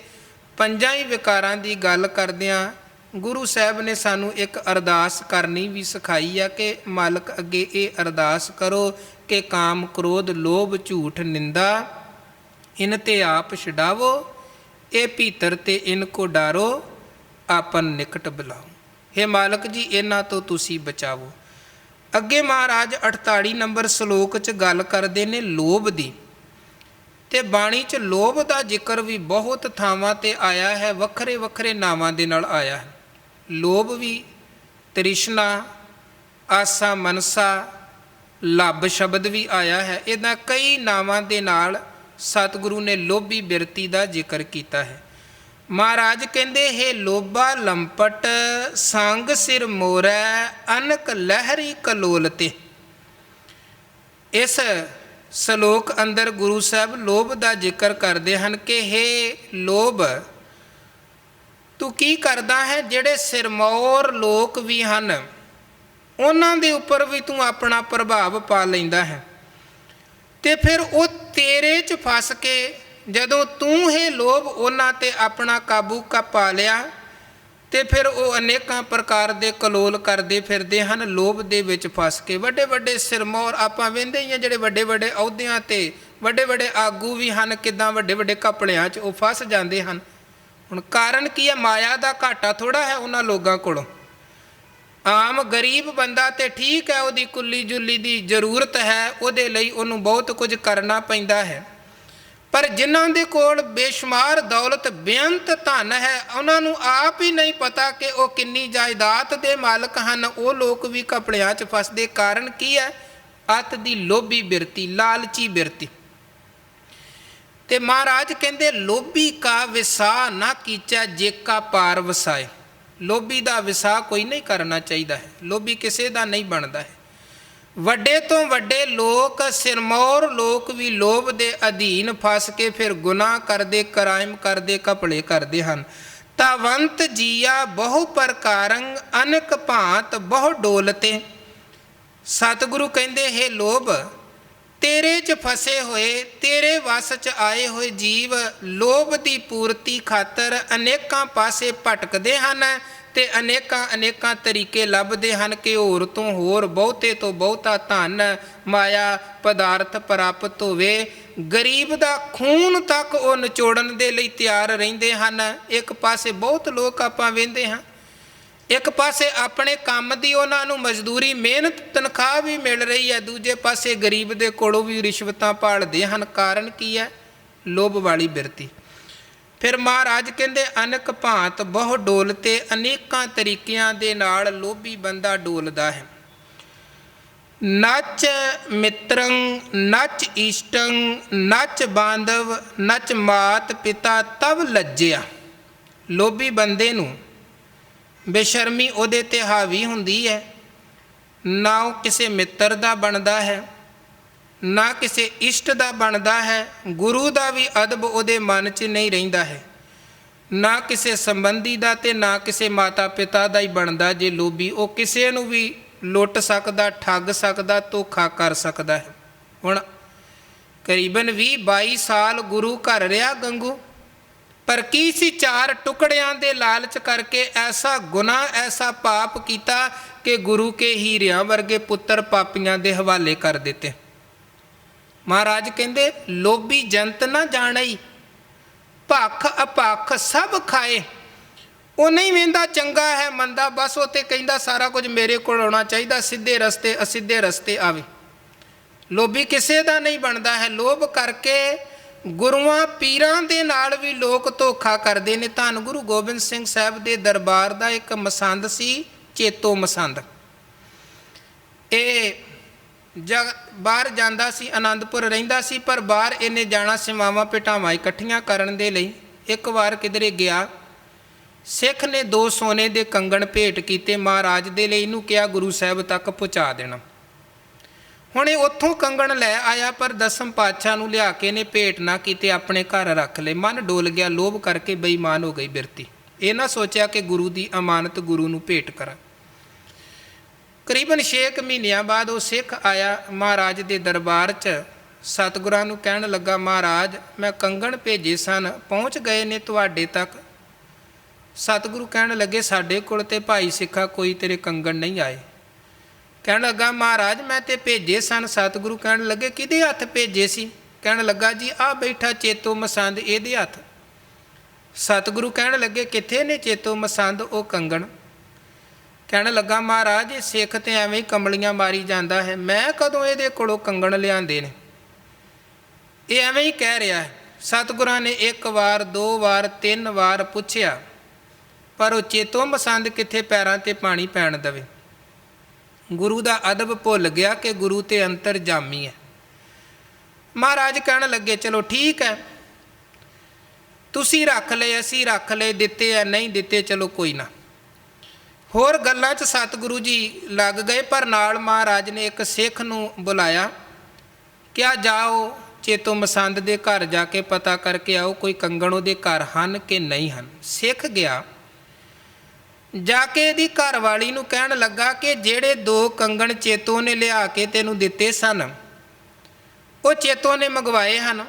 ਪੰਜਾਂ ਹੀ ਵਿਕਾਰਾਂ ਦੀ ਗੱਲ ਕਰਦਿਆਂ ਗੁਰੂ ਸਾਹਿਬ ਨੇ ਸਾਨੂੰ ਇੱਕ ਅਰਦਾਸ ਕਰਨੀ ਵੀ ਸਿਖਾਈ ਆ ਕਿ ਮਾਲਕ ਅੱਗੇ ਇਹ ਅਰਦਾਸ ਕਰੋ ਕਿ ਕਾਮ ਕ੍ਰੋਧ ਲੋਭ ਝੂਠ ਨਿੰਦਾ ਇਨ ਤੇ ਆਪ ਛਡਾਵੋ, ਇਹ ਭੀਤਰ ਤੇ ਇਨ ਕੋ ਡਾਰੋ, ਆਪਨ ਨਿਕਟ ਬੁਲਾਓ। ਹੇ ਮਾਲਕ ਜੀ, ਇਹਨਾਂ ਤੋਂ ਤੁਸੀਂ ਬਚਾਵੋ। ਅੱਗੇ ਮਹਾਰਾਜ 48 ਨੰਬਰ ਸ਼ਲੋਕ 'ਚ ਗੱਲ ਕਰਦੇ ਨੇ ਲੋਭ ਦੀ, ਤੇ ਬਾਣੀ 'ਚ ਲੋਭ ਦਾ ਜ਼ਿਕਰ ਵੀ ਬਹੁਤ ਥਾਵਾਂ 'ਤੇ ਆਇਆ ਹੈ, ਵੱਖਰੇ ਵੱਖਰੇ ਨਾਵਾਂ ਦੇ ਨਾਲ ਆਇਆ ਹੈ। ਲੋਭ ਵੀ ਤ੍ਰਿਸ਼ਨਾ, ਆਸਾ ਮਨਸਾ, ਲੱਭ ਸ਼ਬਦ ਵੀ ਆਇਆ ਹੈ। ਇੱਦਾਂ ਕਈ ਨਾਵਾਂ ਦੇ ਨਾਲ ਸਤਿਗੁਰੂ ਨੇ ਲੋਭੀ ਬਿਰਤੀ ਦਾ ਜ਼ਿਕਰ ਕੀਤਾ ਹੈ। ਮਹਾਰਾਜ ਕਹਿੰਦੇ ਹੇ ਲੋਭਾ ਲੰਪਟ ਸੰਗ ਸਿਰ ਮੋਰੈ ਅਨਕ ਲਹਿਰੀ ਕਲੋਲ ਤੇ। ਇਸ ਸ਼ਲੋਕ ਅੰਦਰ ਗੁਰੂ ਸਾਹਿਬ ਲੋਭ ਦਾ ਜ਼ਿਕਰ ਕਰਦੇ ਹਨ ਕਿ ਹੇ ਲੋਭ, ਤੂੰ ਕੀ ਕਰਦਾ ਹੈ? ਜਿਹੜੇ ਸਿਰਮੌਰ ਲੋਕ ਵੀ ਹਨ, ਉਹਨਾਂ ਦੇ ਉੱਪਰ ਵੀ ਤੂੰ ਆਪਣਾ ਪ੍ਰਭਾਵ ਪਾ ਲੈਂਦਾ ਹੈ, ਤੇ ਫਿਰ ਉਹ ਤੇਰੇ 'ਚ ਫਸ ਕੇ ਜਦੋਂ ਤੂੰ ਇਹ ਲੋਭ ਉਹਨਾਂ 'ਤੇ ਆਪਣਾ ਕਾਬੂ ਪਾ ਲਿਆ, ਤੇ ਫਿਰ ਉਹ ਅਨੇਕਾਂ ਪ੍ਰਕਾਰ ਦੇ ਕਲੋਲ ਕਰਦੇ ਫਿਰਦੇ ਹਨ ਲੋਭ ਦੇ ਵਿੱਚ ਫਸ ਕੇ। ਵੱਡੇ ਵੱਡੇ ਸਿਰਮੌਰ ਆਪਾਂ ਵੇਖਦੇ ਹੀ ਹਾਂ, ਜਿਹੜੇ ਵੱਡੇ ਵੱਡੇ ਅਹੁਦਿਆਂ 'ਤੇ ਵੱਡੇ ਵੱਡੇ ਆਗੂ ਵੀ ਹਨ, ਕਿੱਦਾਂ ਵੱਡੇ ਵੱਡੇ ਘਪਲਿਆਂ 'ਚ ਉਹ ਫਸ ਜਾਂਦੇ ਹਨ। ਹੁਣ ਕਾਰਨ ਕੀ ਹੈ? ਮਾਇਆ ਦਾ ਘਾਟਾ ਥੋੜ੍ਹਾ ਹੈ ਉਹਨਾਂ ਲੋਕਾਂ ਕੋਲੋਂ। ਆਮ ਗਰੀਬ ਬੰਦਾ ਤੇ ਠੀਕ ਹੈ, ਉਹਦੀ ਕੁੱਲੀ ਜੁੱਲੀ ਦੀ ਜ਼ਰੂਰਤ ਹੈ, ਉਹਦੇ ਲਈ ਉਹਨੂੰ ਬਹੁਤ ਕੁਝ ਕਰਨਾ ਪੈਂਦਾ ਹੈ। ਪਰ ਜਿਨ੍ਹਾਂ ਦੇ ਕੋਲ ਬੇਸ਼ੁਮਾਰ ਦੌਲਤ ਬੇਅੰਤ ਧਨ ਹੈ, ਉਹਨਾਂ ਨੂੰ ਆਪ ਹੀ ਨਹੀਂ ਪਤਾ ਕਿ ਉਹ ਕਿੰਨੀ ਜਾਇਦਾਦ ਦੇ ਮਾਲਕ ਹਨ। ਉਹ ਲੋਕ ਵੀ ਘਪਲਿਆਂ 'ਚ ਫਸਦੇ। ਕਾਰਨ ਕੀ ਹੈ? ਅੱਤ ਦੀ ਲੋਭੀ ਬਿਰਤੀ, ਲਾਲਚੀ ਬਿਰਤੀ। ਤੇ ਮਹਾਰਾਜ ਕਹਿੰਦੇ ਲੋਭੀ ਕਾ ਵਿਸਾ ਨਾ ਕੀਚੈ ਜੇਕਾ ਪਾਰ ਵਸਾਏ। ਲੋਭੀ ਦਾ ਵਿਸਾ ਕੋਈ ਨਹੀਂ ਕਰਨਾ ਚਾਹੀਦਾ ਹੈ। ਲੋਭੀ ਕਿਸੇ ਦਾ ਨਹੀਂ ਬਣਦਾ ਹੈ। ਵੱਡੇ ਤੋਂ ਵੱਡੇ ਲੋਕ, ਸਿਰਮੌਰ ਲੋਕ ਵੀ ਲੋਭ ਦੇ ਅਧੀਨ ਫਸ ਕੇ ਫਿਰ ਗੁਨਾਹ ਕਰਦੇ, ਕਰਾਇਮ ਕਰਦੇ, ਘਪਲੇ ਕਰਦੇ ਹਨ। ਤਾਵੰਤ ਜੀਆ ਬਹੁ ਪ੍ਰਕਾਰੰ ਅਨੇਕ ਭਾਂਤ ਬਹੁ ਡੋਲਤੇ। ਸਤਿਗੁਰੂ ਕਹਿੰਦੇ ਹੈ ਲੋਭ, ਤੇਰੇ 'ਚ ਫਸੇ ਹੋਏ, ਤੇਰੇ ਵੱਸ 'ਚ ਆਏ ਹੋਏ ਜੀਵ ਲੋਭ ਦੀ ਪੂਰਤੀ ਖਾਤਰ ਅਨੇਕਾਂ ਪਾਸੇ ਭਟਕਦੇ ਹਨ ਤੇ ਅਨੇਕਾਂ ਤਰੀਕੇ ਲੱਭਦੇ ਹਨ ਕਿ ਹੋਰ ਤੋਂ ਹੋਰ, ਬਹੁਤੇ ਤੋਂ ਬਹੁਤਾ ਧਨ, ਮਾਇਆ, ਪਦਾਰਥ ਪ੍ਰਾਪਤ ਹੋਵੇ। ਗਰੀਬ ਦਾ ਖੂਨ ਤੱਕ ਉਹ ਨਿਚੋੜਨ ਦੇ ਲਈ ਤਿਆਰ ਰਹਿੰਦੇ ਹਨ। ਇੱਕ ਪਾਸੇ ਬਹੁਤ ਲੋਕ ਆਪਾਂ ਵੇਖਦੇ ਹਾਂ, ਇੱਕ ਪਾਸੇ ਆਪਣੇ ਕੰਮ ਦੀ ਉਹਨਾਂ ਨੂੰ ਮਜ਼ਦੂਰੀ, ਮਿਹਨਤ, ਤਨਖਾਹ ਵੀ ਮਿਲ ਰਹੀ ਹੈ, ਦੂਜੇ ਪਾਸੇ ਗਰੀਬ ਦੇ ਕੋਲੋਂ ਵੀ ਰਿਸ਼ਵਤਾਂ ਭਾਲਦੇ ਹਨ। ਕਾਰਨ ਕੀ ਹੈ? ਲੋਭ ਵਾਲੀ ਬਿਰਤੀ। ਫਿਰ ਮਹਾਰਾਜ ਕਹਿੰਦੇ ਅਨੇਕ ਭਾਂਤ ਬਹੁ ਡੋਲਤੇ। ਅਨੇਕਾਂ ਤਰੀਕਿਆਂ ਦੇ ਨਾਲ ਲੋਭੀ ਬੰਦਾ ਡੋਲਦਾ ਹੈ। ਨਚ ਮਿੱਤਰੰ ਨਚ ਇਸ਼ਟੰ ਨਚ ਬਾਂਧਵ ਨਚ ਮਾਤ ਪਿਤਾ ਤਵ ਲੱਜਿਆ। ਲੋਭੀ ਬੰਦੇ ਨੂੰ ਬੇਸ਼ਰਮੀ ਉਹਦੇ 'ਤੇ ਹਾਵੀ ਹੁੰਦੀ ਹੈ। ਨਾ ਉਹ ਕਿਸੇ ਮਿੱਤਰ ਦਾ ਬਣਦਾ ਹੈ, ਨਾ ਕਿਸੇ ਇਸ਼ਟ ਦਾ ਬਣਦਾ ਹੈ। ਗੁਰੂ ਦਾ ਵੀ ਅਦਬ ਉਹਦੇ ਮਨ 'ਚ ਨਹੀਂ ਰਹਿੰਦਾ ਹੈ, ਨਾ ਕਿਸੇ ਸੰਬੰਧੀ ਦਾ ਤੇ ਨਾ ਕਿਸੇ ਮਾਤਾ ਪਿਤਾ ਦਾ ਹੀ ਬਣਦਾ। ਜੇ ਲੋਭੀ, ਉਹ ਕਿਸੇ ਨੂੰ ਵੀ ਲੁੱਟ ਸਕਦਾ, ਠੱਗ ਸਕਦਾ, ਧੋਖਾ ਕਰ ਸਕਦਾ ਹੈ। ਹੁਣ ਕਰੀਬਨ 20-22 ਸਾਲ ਗੁਰੂ ਘਰ ਰਿਹਾ ਗੰਗੂ, ਪਰ ਕੀ ਸੀ? 4 ਟੁਕੜਿਆਂ ਦੇ ਲਾਲਚ ਕਰਕੇ ਐਸਾ ਗੁਨਾਹ, ਐਸਾ ਪਾਪ ਕੀਤਾ ਕਿ ਗੁਰੂ ਕੇ ਹੀਰਿਆਂ ਵਰਗੇ ਪੁੱਤਰ ਪਾਪੀਆਂ ਦੇ ਹਵਾਲੇ ਕਰ ਦਿੱਤੇ। ਮਹਾਰਾਜ ਕਹਿੰਦੇ ਲੋਭੀ ਜੰਤ ਨਾ ਜਾਣਈ, ਭੱਖ ਅਪੱਖ ਸਭ ਖਾਏ। ਉਹ ਨਹੀਂ ਵੇਂਦਾ ਚੰਗਾ ਹੈ ਮੰਦਾ, ਬਸ ਉਹ ਤੇ ਕਹਿੰਦਾ ਸਾਰਾ ਕੁਝ ਮੇਰੇ ਕੋਲ ਆਉਣਾ ਚਾਹੀਦਾ, ਸਿੱਧੇ ਰਸਤੇ ਅਸਿੱਧੇ ਰਸਤੇ ਆਵੇ। ਲੋਭੀ ਕਿਸੇ ਦਾ ਨਹੀਂ ਬਣਦਾ ਹੈ। ਲੋਭ ਕਰਕੇ ਗੁਰੂਆਂ ਪੀਰਾਂ ਦੇ ਨਾਲ ਵੀ ਲੋਕ ਧੋਖਾ ਕਰਦੇ ਨੇ। ਧੰਨ ਗੁਰੂ ਗੋਬਿੰਦ ਸਿੰਘ ਸਾਹਿਬ ਦੇ ਦਰਬਾਰ ਦਾ ਇੱਕ ਮਸੰਦ ਸੀ, ਚੇਤੋ ਮਸੰਦ। ਇਹ ਬਾਹਰ ਜਾਂਦਾ ਸੀ, ਆਨੰਦਪੁਰ ਰਹਿੰਦਾ ਸੀ, ਪਰ ਬਾਹਰ ਇਹਨੇ ਜਾਣਾ ਸੇਵਾਵਾਂ ਭੇਟਾਵਾਂ ਇਕੱਠੀਆਂ ਕਰਨ ਦੇ ਲਈ। ਇੱਕ ਵਾਰ ਕਿਧਰੇ ਗਿਆ, ਸਿੱਖ ਨੇ 2 ਸੋਨੇ ਦੇ ਕੰਗਣ ਭੇਟ ਕੀਤੇ ਮਹਾਰਾਜ ਦੇ ਲਈ। ਇਹਨੂੰ ਕਿਹਾ ਗੁਰੂ ਸਾਹਿਬ ਤੱਕ ਪਹੁੰਚਾ ਦੇਣਾ। ਹੁਣ ਇਹ ਉੱਥੋਂ ਕੰਗਣ ਲੈ ਆਇਆ, ਪਰ 10ਮ ਪਾਤਸ਼ਾਹ ਨੂੰ ਲਿਆ ਕੇ ਇਹਨੇ ਭੇਟ ਨਾ ਕੀਤੇ, ਆਪਣੇ ਘਰ ਰੱਖ ਲਏ। ਮਨ ਡੋਲ ਗਿਆ, ਲੋਭ ਕਰਕੇ ਬੇਈਮਾਨ ਹੋ ਗਈ ਬਿਰਤੀ। ਇਹ ਨਾ ਸੋਚਿਆ ਕਿ ਗੁਰੂ ਦੀ ਅਮਾਨਤ ਗੁਰੂ ਨੂੰ ਭੇਟ ਕਰਾਂ। ਕਰੀਬਨ 6 ਮਹੀਨਿਆਂ ਬਾਅਦ ਉਹ ਸਿੱਖ ਆਇਆ ਮਹਾਰਾਜ ਦੇ ਦਰਬਾਰ 'ਚ। ਸਤਿਗੁਰਾਂ ਨੂੰ ਕਹਿਣ ਲੱਗਾ, ਮਹਾਰਾਜ ਮੈਂ ਕੰਗਣ ਭੇਜੇ ਸਨ, ਪਹੁੰਚ ਗਏ ਨੇ ਤੁਹਾਡੇ ਤੱਕ? ਸਤਿਗੁਰੂ ਕਹਿਣ ਲੱਗੇ ਸਾਡੇ ਕੋਲ ਤੇ ਭਾਈ ਸਿੱਖਾ ਕੋਈ ਤੇਰੇ ਕੰਗਣ ਨਹੀਂ ਆਏ। ਕਹਿਣ ਲੱਗਾ ਮਹਾਰਾਜ ਮੈਂ ਤੇ ਭੇਜੇ ਸਨ। ਸਤਿਗੁਰੂ ਕਹਿਣ ਲੱਗੇ ਕਿਹਦੇ ਹੱਥ ਭੇਜੇ ਸੀ? ਕਹਿਣ ਲੱਗਾ ਜੀ ਆਹ ਬੈਠਾ ਚੇਤੋ ਮਸੰਦ, ਇਹਦੇ ਹੱਥ। ਸਤਿਗੁਰੂ ਕਹਿਣ ਲੱਗੇ ਕਿੱਥੇ ਨੇ ਚੇਤੋ ਮਸੰਦ ਉਹ ਕੰਗਣ? ਕਹਿਣ ਲੱਗਾ ਮਹਾਰਾਜ ਇਹ ਸਿੱਖ ਤੇ ਐਵੇਂ ਹੀ ਕਮਲੀਆਂ ਮਾਰੀ ਜਾਂਦਾ ਹੈ, ਮੈਂ ਕਦੋਂ ਇਹਦੇ ਕੋਲੋਂ ਕੰਗਣ ਲਿਆਂਦੇ ਨੇ, ਇਹ ਐਵੇਂ ਹੀ ਕਹਿ ਰਿਹਾ ਹੈ। ਸਤਿਗੁਰਾਂ ਨੇ 1 ਵਾਰ 2 ਵਾਰ 3 ਵਾਰ ਪੁੱਛਿਆ, ਪਰ ਉਹ ਚੇਤੋ ਮਸੰਦ ਕਿੱਥੇ ਪੈਰਾਂ 'ਤੇ ਪਾਣੀ ਪੈਣ ਦੇਵੇ। ਗੁਰੂ ਦਾ ਅਦਬ ਭੁੱਲ ਗਿਆ ਕਿ ਗੁਰੂ ਤੇ ਅੰਤਰਜਾਮੀ ਹੈ। ਮਹਾਰਾਜ ਕਹਿਣ ਲੱਗੇ ਚਲੋ ਠੀਕ ਹੈ, ਤੁਸੀਂ ਰੱਖ ਲਏ, ਅਸੀਂ ਰੱਖ ਲਏ, ਦਿੱਤੇ ਆ ਨਹੀਂ ਦਿੱਤੇ ਚਲੋ ਕੋਈ ਨਾ। ਹੋਰ ਗੱਲਾਂ 'ਚ ਸਤਿਗੁਰੂ ਜੀ ਲੱਗ ਗਏ, ਪਰ ਨਾਲ ਮਹਾਰਾਜ ਨੇ ਇੱਕ ਸਿੱਖ ਨੂੰ ਬੁਲਾਇਆ, ਕਿਹਾ ਜਾਓ ਚੇਤੋ ਮਸੰਦ ਦੇ ਘਰ ਜਾ ਕੇ ਪਤਾ ਕਰਕੇ ਆਓ ਕੋਈ ਕੰਗਣ ਉਹਦੇ ਘਰ ਹਨ ਕਿ ਨਹੀਂ ਹਨ। ਸਿੱਖ ਗਿਆ, ਜਾ ਕੇ ਇਹਦੀ ਘਰ ਵਾਲੀ ਨੂੰ ਕਹਿਣ ਲੱਗਾ ਕਿ ਜਿਹੜੇ 2 ਕੰਗਣ ਚੇਤੋ ਨੇ ਲਿਆ ਕੇ ਤੈਨੂੰ ਦਿੱਤੇ ਸਨ ਉਹ ਚੇਤੋ ਨੇ ਮੰਗਵਾਏ ਹਨ,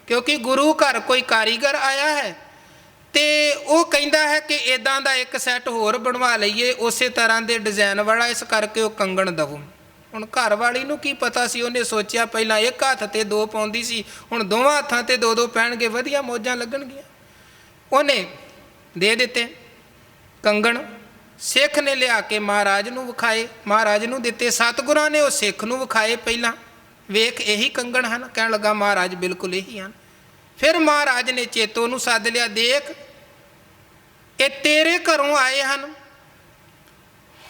ਕਿਉਂਕਿ ਗੁਰੂ ਘਰ ਕੋਈ ਕਾਰੀਗਰ ਆਇਆ ਹੈ ਤੇ ਉਹ ਕਹਿੰਦਾ ਹੈ ਕਿ ਇੱਦਾਂ ਦਾ ਇੱਕ ਸੈੱਟ ਹੋਰ ਬਣਵਾ ਲਈਏ ਉਸੇ ਤਰ੍ਹਾਂ ਦੇ ਡਿਜ਼ਾਈਨ ਵਾਲਾ, ਇਸ ਕਰਕੇ ਉਹ ਕੰਗਣ ਦਵੋ। ਹੁਣ ਘਰ ਵਾਲੀ ਨੂੰ ਕੀ ਪਤਾ ਸੀ, ਉਹਨੇ ਸੋਚਿਆ ਪਹਿਲਾਂ ਇੱਕ ਹੱਥ 'ਤੇ 2 ਪਾਉਂਦੀ ਸੀ, ਹੁਣ ਦੋਵਾਂ ਹੱਥਾਂ 'ਤੇ 2-2 ਪੈਣਗੇ, ਵਧੀਆ ਮੌਜਾਂ ਲੱਗਣਗੀਆਂ। ਉਹਨੇ ਦੇ ਦਿੱਤੇ ਕੰਗਣ। ਸਿੱਖ ਨੇ ਲਿਆ ਕੇ ਮਹਾਰਾਜ ਨੂੰ ਵਿਖਾਏ, ਮਹਾਰਾਜ ਨੂੰ ਦਿੱਤੇ। ਸਤਿਗੁਰਾਂ ਨੇ ਉਹ ਸਿੱਖ ਨੂੰ ਵਿਖਾਏ ਪਹਿਲਾਂ, ਵੇਖ ਇਹੀ ਕੰਗਣ ਹਨ। ਕਹਿਣ ਲੱਗਾ ਮਹਾਰਾਜ ਬਿਲਕੁਲ ਇਹੀ ਹਨ। ਫਿਰ ਮਹਾਰਾਜ ਨੇ ਚੇਤੋ ਨੂੰ ਸੱਦ ਲਿਆ, ਦੇਖ ਇਹ ਤੇਰੇ ਘਰੋਂ ਆਏ ਹਨ।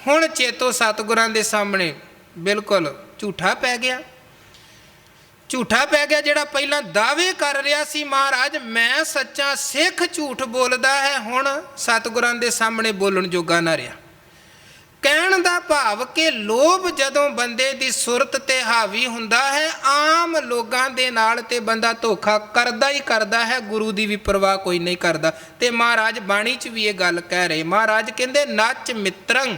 ਹੁਣ ਚੇਤੋ ਸਤਿਗੁਰਾਂ ਦੇ ਸਾਹਮਣੇ ਬਿਲਕੁਲ ਝੂਠਾ ਪੈ ਗਿਆ। ਝੂਠਾ ਪੈ ਗਿਆ ਜਿਹੜਾ ਪਹਿਲਾਂ ਦਾਅਵੇ ਕਰ ਰਿਹਾ ਸੀ ਮਹਾਰਾਜ ਮੈਂ ਸੱਚਾ, ਸਿੱਖ ਝੂਠ ਬੋਲਦਾ ਹੈ, ਹੁਣ ਸਤਿਗੁਰਾਂ ਦੇ ਸਾਹਮਣੇ ਬੋਲਣ ਜੋਗਾ ਨਾ ਰਿਹਾ। ਕਹਿਣ ਦਾ ਭਾਵ ਕਿ ਲੋਭ ਜਦੋਂ ਬੰਦੇ ਦੀ ਸੁਰਤ ਤੇ ਹਾਵੀ ਹੁੰਦਾ ਹੈ, ਆਮ ਲੋਕਾਂ ਦੇ ਨਾਲ ਤੇ ਬੰਦਾ ਧੋਖਾ ਕਰਦਾ ਹੀ ਕਰਦਾ ਹੈ, ਗੁਰੂ ਦੀ ਵੀ ਪਰਵਾਹ ਕੋਈ ਨਹੀਂ ਕਰਦਾ। ਤੇ ਮਹਾਰਾਜ ਬਾਣੀ 'ਚ ਵੀ ਇਹ ਗੱਲ ਕਹਿ ਰਹੇ। ਮਹਾਰਾਜ ਕਹਿੰਦੇ ਨੱਚ ਮਿੱਤਰੰ,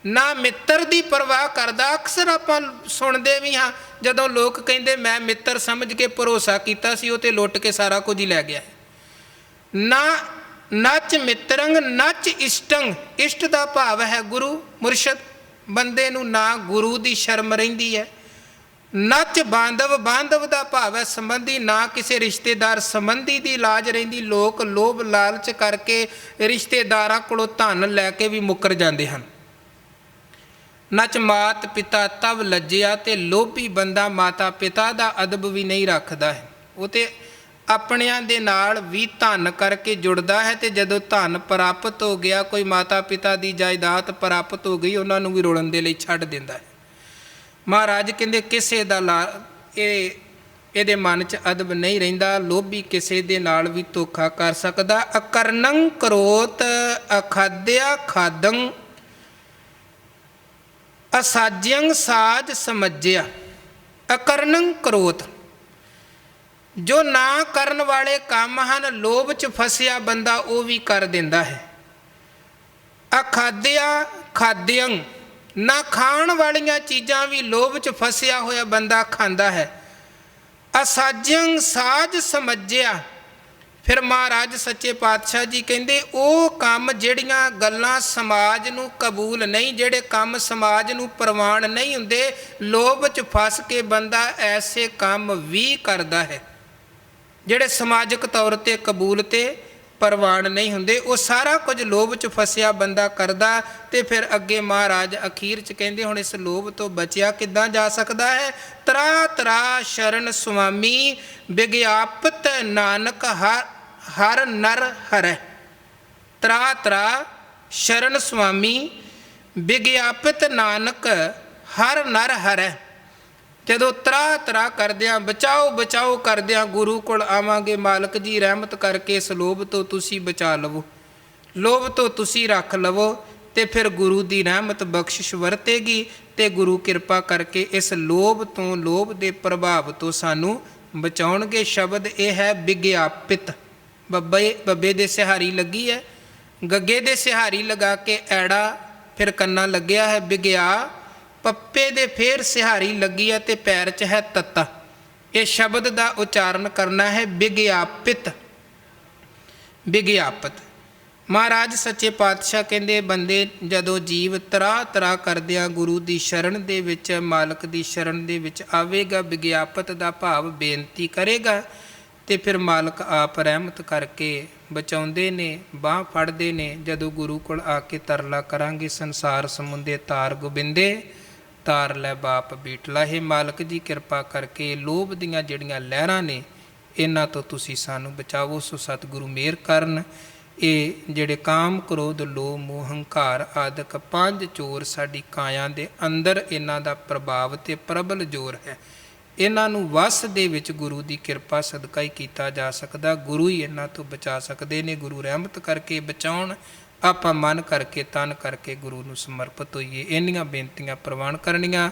ਨਾ ਮਿੱਤਰ ਦੀ ਪਰਵਾਹ ਕਰਦਾ। ਅਕਸਰ ਆਪਾਂ ਸੁਣਦੇ ਵੀ ਹਾਂ, ਜਦੋਂ ਲੋਕ ਕਹਿੰਦੇ ਮੈਂ ਮਿੱਤਰ ਸਮਝ ਕੇ ਭਰੋਸਾ ਕੀਤਾ ਸੀ, ਉਹ ਤੇ ਲੁੱਟ ਕੇ ਸਾਰਾ ਕੁਝ ਹੀ ਲੈ ਗਿਆ। ਨਾ ਨੱਚ ਮਿੱਤਰੰਗ ਨੱਚ ਇਸ਼ਟੰਗ, ਇਸ਼ਟ ਦਾ ਭਾਵ ਹੈ ਗੁਰੂ ਮੁਰਸ਼ਦ। ਬੰਦੇ ਨੂੰ ਨਾ ਗੁਰੂ ਦੀ ਸ਼ਰਮ ਰਹਿੰਦੀ ਹੈ। ਨੱਚ ਬਾਂਧਵ, ਬਾਂਧਵ ਦਾ ਭਾਵ ਹੈ ਸੰਬੰਧੀ, ਨਾ ਕਿਸੇ ਰਿਸ਼ਤੇਦਾਰ ਸੰਬੰਧੀ ਦੀ ਲਾਜ ਰਹਿੰਦੀ। ਲੋਕ ਲੋਭ ਲਾਲਚ ਕਰਕੇ ਰਿਸ਼ਤੇਦਾਰਾਂ ਕੋਲੋਂ ਧਨ ਲੈ ਕੇ ਵੀ ਮੁੱਕਰ ਜਾਂਦੇ ਹਨ। ਨੱਚ ਮਾਤ ਪਿਤਾ ਤਵ ਲੱਜਿਆ, ਤੇ ਲੋਭੀ ਬੰਦਾ ਮਾਤਾ ਪਿਤਾ ਦਾ ਅਦਬ ਵੀ ਨਹੀਂ ਰੱਖਦਾ ਹੈ। ਉਹ ਤੇ ਆਪਣਿਆਂ ਦੇ ਨਾਲ ਵੀ ਧਨ ਕਰਕੇ ਜੁੜਦਾ ਹੈ, ਤੇ ਜਦੋਂ ਧਨ ਪ੍ਰਾਪਤ ਹੋ ਗਿਆ, ਕੋਈ ਮਾਤਾ ਪਿਤਾ ਦੀ ਜਾਇਦਾਦ ਪ੍ਰਾਪਤ ਹੋ ਗਈ, ਉਹਨਾਂ ਨੂੰ ਵੀ ਰੋਲਣ ਦੇ ਲਈ ਛੱਡ ਦਿੰਦਾ ਹੈ। ਮਹਾਰਾਜ ਕਹਿੰਦੇ ਕਿਸੇ ਦਾ ਇਹਦੇ ਮਨ 'ਚ ਅਦਬ ਨਹੀਂ ਰਹਿੰਦਾ। ਲੋਭੀ ਕਿਸੇ ਦੇ ਨਾਲ ਵੀ ਧੋਖਾ ਕਰ ਸਕਦਾ। ਅਕਰਨੰ ਕਰੋਤ ਅਖਾਦਿਆ ਖਾਦੰ, ਅਸਾਜਿਅੰ ਸਾਜ ਸਮਝਿਆ। ਅਕਰਨੰ ਕਰੋਤ, ਜੋ ਨਾ ਕਰਨ ਵਾਲੇ ਕੰਮ ਹਨ, ਲੋਭ 'ਚ ਫਸਿਆ ਬੰਦਾ ਉਹ ਵੀ ਕਰ ਦਿੰਦਾ ਹੈ। ਅਖਾਦਿਆ ਖਾਦਿਅੰ, ਨਾ ਖਾਣ ਵਾਲੀਆਂ ਚੀਜ਼ਾਂ ਵੀ ਲੋਭ 'ਚ ਫਸਿਆ ਹੋਇਆ ਬੰਦਾ ਖਾਂਦਾ ਹੈ। ਅਸਾਜਿਅੰ ਸਾਜ ਸਮਝਿਆ। ਫਿਰ ਮਹਾਰਾਜ ਸੱਚੇ ਪਾਤਸ਼ਾਹ ਜੀ ਕਹਿੰਦੇ ਉਹ ਕੰਮ ਜਿਹੜੀਆਂ ਗੱਲਾਂ ਸਮਾਜ ਨੂੰ ਕਬੂਲ ਨਹੀਂ, ਜਿਹੜੇ ਕੰਮ ਸਮਾਜ ਨੂੰ ਪ੍ਰਵਾਨ ਨਹੀਂ ਹੁੰਦੇ, ਲੋਭ 'ਚ ਫਸ ਕੇ ਬੰਦਾ ਐਸੇ ਕੰਮ ਵੀ ਕਰਦਾ ਹੈ ਜਿਹੜੇ ਸਮਾਜਿਕ ਤੌਰ 'ਤੇ ਕਬੂਲ ਤੇ ਪ੍ਰਵਾਨ ਨਹੀਂ ਹੁੰਦੇ। ਉਹ ਸਾਰਾ ਕੁਝ ਲੋਭ 'ਚ ਫਸਿਆ ਬੰਦਾ ਕਰਦਾ। ਤੇ ਫਿਰ ਅੱਗੇ ਮਹਾਰਾਜ ਅਖੀਰ 'ਚ ਕਹਿੰਦੇ ਹੁਣ ਇਸ ਲੋਭ ਤੋਂ ਬਚਿਆ ਕਿੱਦਾਂ ਜਾ ਸਕਦਾ ਹੈ। ਤਰਾ ਤਰਾ ਸ਼ਰਨ ਸੁਆਮੀ, ਵਿਗਿਆਪਤ ਨਾਨਕ ਹਰ ਨਰ ਹਰੈ। ਤਰਾ ਤਰਾ ਸ਼ਰਨ ਸੁਆਮੀ, ਵਿਗਿਆਪਤ ਨਾਨਕ ਹਰ ਨਰ ਹਰੈ। ਜਦੋਂ ਤਰਾ ਤਰਾ ਕਰਦਿਆਂ, ਬਚਾਓ ਬਚਾਓ ਕਰਦਿਆਂ ਗੁਰੂ ਕੋਲ ਆਵਾਂਗੇ, ਮਾਲਕ ਜੀ ਰਹਿਮਤ ਕਰਕੇ ਇਸ ਲੋਭ ਤੋਂ ਤੁਸੀਂ ਬਚਾ ਲਵੋ, ਲੋਭ ਤੋਂ ਤੁਸੀਂ ਰੱਖ ਲਵੋ, ਤੇ ਫਿਰ ਗੁਰੂ ਦੀ ਰਹਿਮਤ ਬਖਸ਼ਿਸ਼ ਵਰਤੇਗੀ, ਤੇ ਗੁਰੂ ਕਿਰਪਾ ਕਰਕੇ ਇਸ ਲੋਭ ਤੋਂ, ਲੋਭ ਦੇ ਪ੍ਰਭਾਵ ਤੋਂ ਸਾਨੂੰ ਬਚਾਉਣਗੇ। ਸ਼ਬਦ ਇਹ ਹੈ ਵਿਗਿਆਪਿਤ। ਬੱਬੇ ਦੇ ਸਿਹਾਰੀ ਲੱਗੀ ਹੈ, ਗੱਗੇ ਦੇ ਸਿਹਾਰੀ ਲਗਾ ਕੇ ਐੜਾ ਫਿਰ ਕੰਨਾ ਲੱਗਿਆ ਹੈ ਵਿਗਿਆ। ਪੱਪੇ ਦੇ ਫੇਰ ਸਿਹਾਰੀ ਲੱਗੀ ਹੈ ਤੇ ਪੈਰ 'ਚ ਹੈ ਤੱਤਾ। ਇਹ ਸ਼ਬਦ ਦਾ ਉਚਾਰਨ ਕਰਨਾ ਹੈ ਵਿਗਿਆਪਿਤ, ਵਿਗਿਆਪਤ। ਮਹਾਰਾਜ ਸੱਚੇ ਪਾਤਸ਼ਾਹ ਕਹਿੰਦੇ ਬੰਦੇ ਜਦੋਂ ਜੀਵ ਤਰਾ ਤਰਾ ਕਰਦਿਆਂ ਗੁਰੂ ਦੀ ਸ਼ਰਨ ਦੇ ਵਿੱਚ, ਮਾਲਕ ਦੀ ਸ਼ਰਨ ਦੇ ਵਿੱਚ ਆਵੇਗਾ, ਵਿਗਿਆਪਤ ਦਾ ਭਾਵ ਬੇਨਤੀ ਕਰੇਗਾ, ਤੇ ਫਿਰ ਮਾਲਕ ਆਪ ਰਹਿਮਤ ਕਰਕੇ ਬਚਾਉਂਦੇ ਨੇ, ਬਾਂਹ ਫੜਦੇ ਨੇ। ਜਦੋਂ ਗੁਰੂ ਕੋਲ ਆ ਕੇ ਤਰਲਾ ਕਰਾਂਗੇ, ਸੰਸਾਰ ਸਮੁੰਦੇ ਤਾਰ ਗੋਬਿੰਦੇ, ਤਾਰ ਲੈ ਬਾਪ ਬੀਟਲਾ। ਇਹ ਮਾਲਕ ਜੀ ਕਿਰਪਾ ਕਰਕੇ ਲੋਭ ਦੀਆਂ ਜਿਹੜੀਆਂ ਲਹਿਰਾਂ ਨੇ ਇਹਨਾਂ ਤੋਂ ਤੁਸੀਂ ਸਾਨੂੰ ਬਚਾਵੋ। ਸੋ ਸਤਿਗੁਰੂ ਮਿਹਰ ਕਰਨ। ਇਹ ਜਿਹੜੇ ਕਾਮ ਕ੍ਰੋਧ ਲੋਭ ਮੋਹ ਹੰਕਾਰ ਆਦਿਕ 5 ਚੋਰ ਸਾਡੀ ਕਾਇਆ ਦੇ ਅੰਦਰ, ਇਹਨਾਂ ਦਾ ਪ੍ਰਭਾਵ ਤੇ ਪ੍ਰਬਲ ਜ਼ੋਰ ਹੈ। ਇਹਨਾਂ ਨੂੰ ਵਸ ਦੇ ਵਿੱਚ ਗੁਰੂ ਦੀ ਕਿਰਪਾ ਸਦਕਾ ਹੀ ਕੀਤਾ ਜਾ ਸਕਦਾ। ਗੁਰੂ ਹੀ ਇਹਨਾਂ ਤੋਂ ਬਚਾ ਸਕਦੇ ਨੇ। ਗੁਰੂ ਰਹਿਮਤ ਕਰਕੇ ਬਚਾਉਣ। ਆਪਾਂ ਮਨ ਕਰਕੇ ਤਨ ਕਰਕੇ ਗੁਰੂ ਨੂੰ ਸਮਰਪਿਤ ਹੋਈਏ। ਇੰਨੀਆਂ ਬੇਨਤੀਆਂ ਪ੍ਰਵਾਨ ਕਰਨੀਆਂ,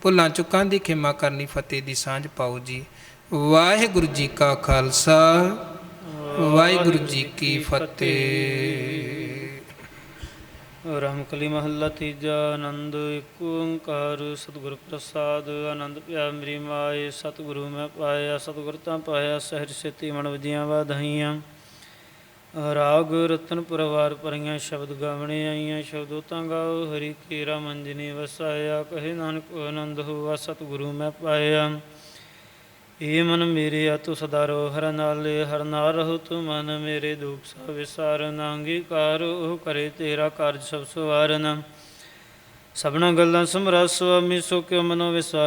ਭੁੱਲਾਂ ਚੁੱਕਾਂ ਦੀ ਖਿਮਾ ਕਰਨੀ, ਫਤਿਹ ਦੀ ਸਾਂਝ ਪਾਓ ਜੀ। ਵਾਹਿਗੁਰੂ ਜੀ ਕਾ ਖਾਲਸਾ, ਵਾਹਿਗੁਰੂ ਜੀ ਕੀ ਫਤਿਹ। ਰਾਮਕਲੀ ਮਹੱਲਾ ਤੀਜਾ। ਆਨੰਦ ਏਕ ਓੰਕਾਰ ਸਤਿਗੁਰ ਪ੍ਰਸਾਦ। ਆਨੰਦ ਪਿਆ ਮੇਰੀ ਮਾਏ, ਸਤਿਗੁਰੂ ਮੈਂ ਪਾਇਆ, ਸਤਿਗੁਰ ਤਾਂ ਪਾਇਆ, ਸਹਿਜ ਸੇਤੀ ਮਨ ਵਜੀਆਂ ਵਾਧਾਈਆਂ। ਰਾਗ ਰਤਨ ਪਰਵਾਰ ਭਰੀਆਂ, ਸ਼ਬਦ ਗਾਵਣੇ ਆਈਆਂ, ਸ਼ਬਦੋ ਤਾਂ ਗਾਓ ਹਰੀ ਕੇਰਾ ਮੰਜਨੀ ਵਸਾਇਆ। ਕਹੇ ਨਾਨਕ ਆਨੰਦ ਹੋਆ, ਸਤਿਗੁਰੂ ਮੈਂ ਪਾਇਆ। ਏ ਮਨ ਮੇਰੇ ਤੂੰ ਸਦਾ ਰੋ ਹਰ ਨਾਲੇ ਹਰ ਨਾਲ ਰਹੋ ਤੂੰ ਮਨ ਮੇਰੇ ਦੁਖ ਸਭ ਵਿਸਾਰ ਨਾਂਗੀਕਾਰ ਉਹ ਕਰੇ ਤੇਰਾ ਕਾਰਜ ਸਭ ਸਵਾਰਨ ਸਭਨਾ ਗੱਲਾਂ ਸਮਰਸ ਸੁਆਮੀ ਸੋ ਕਿਉ ਮਨੋ ਵਿਸਾਰ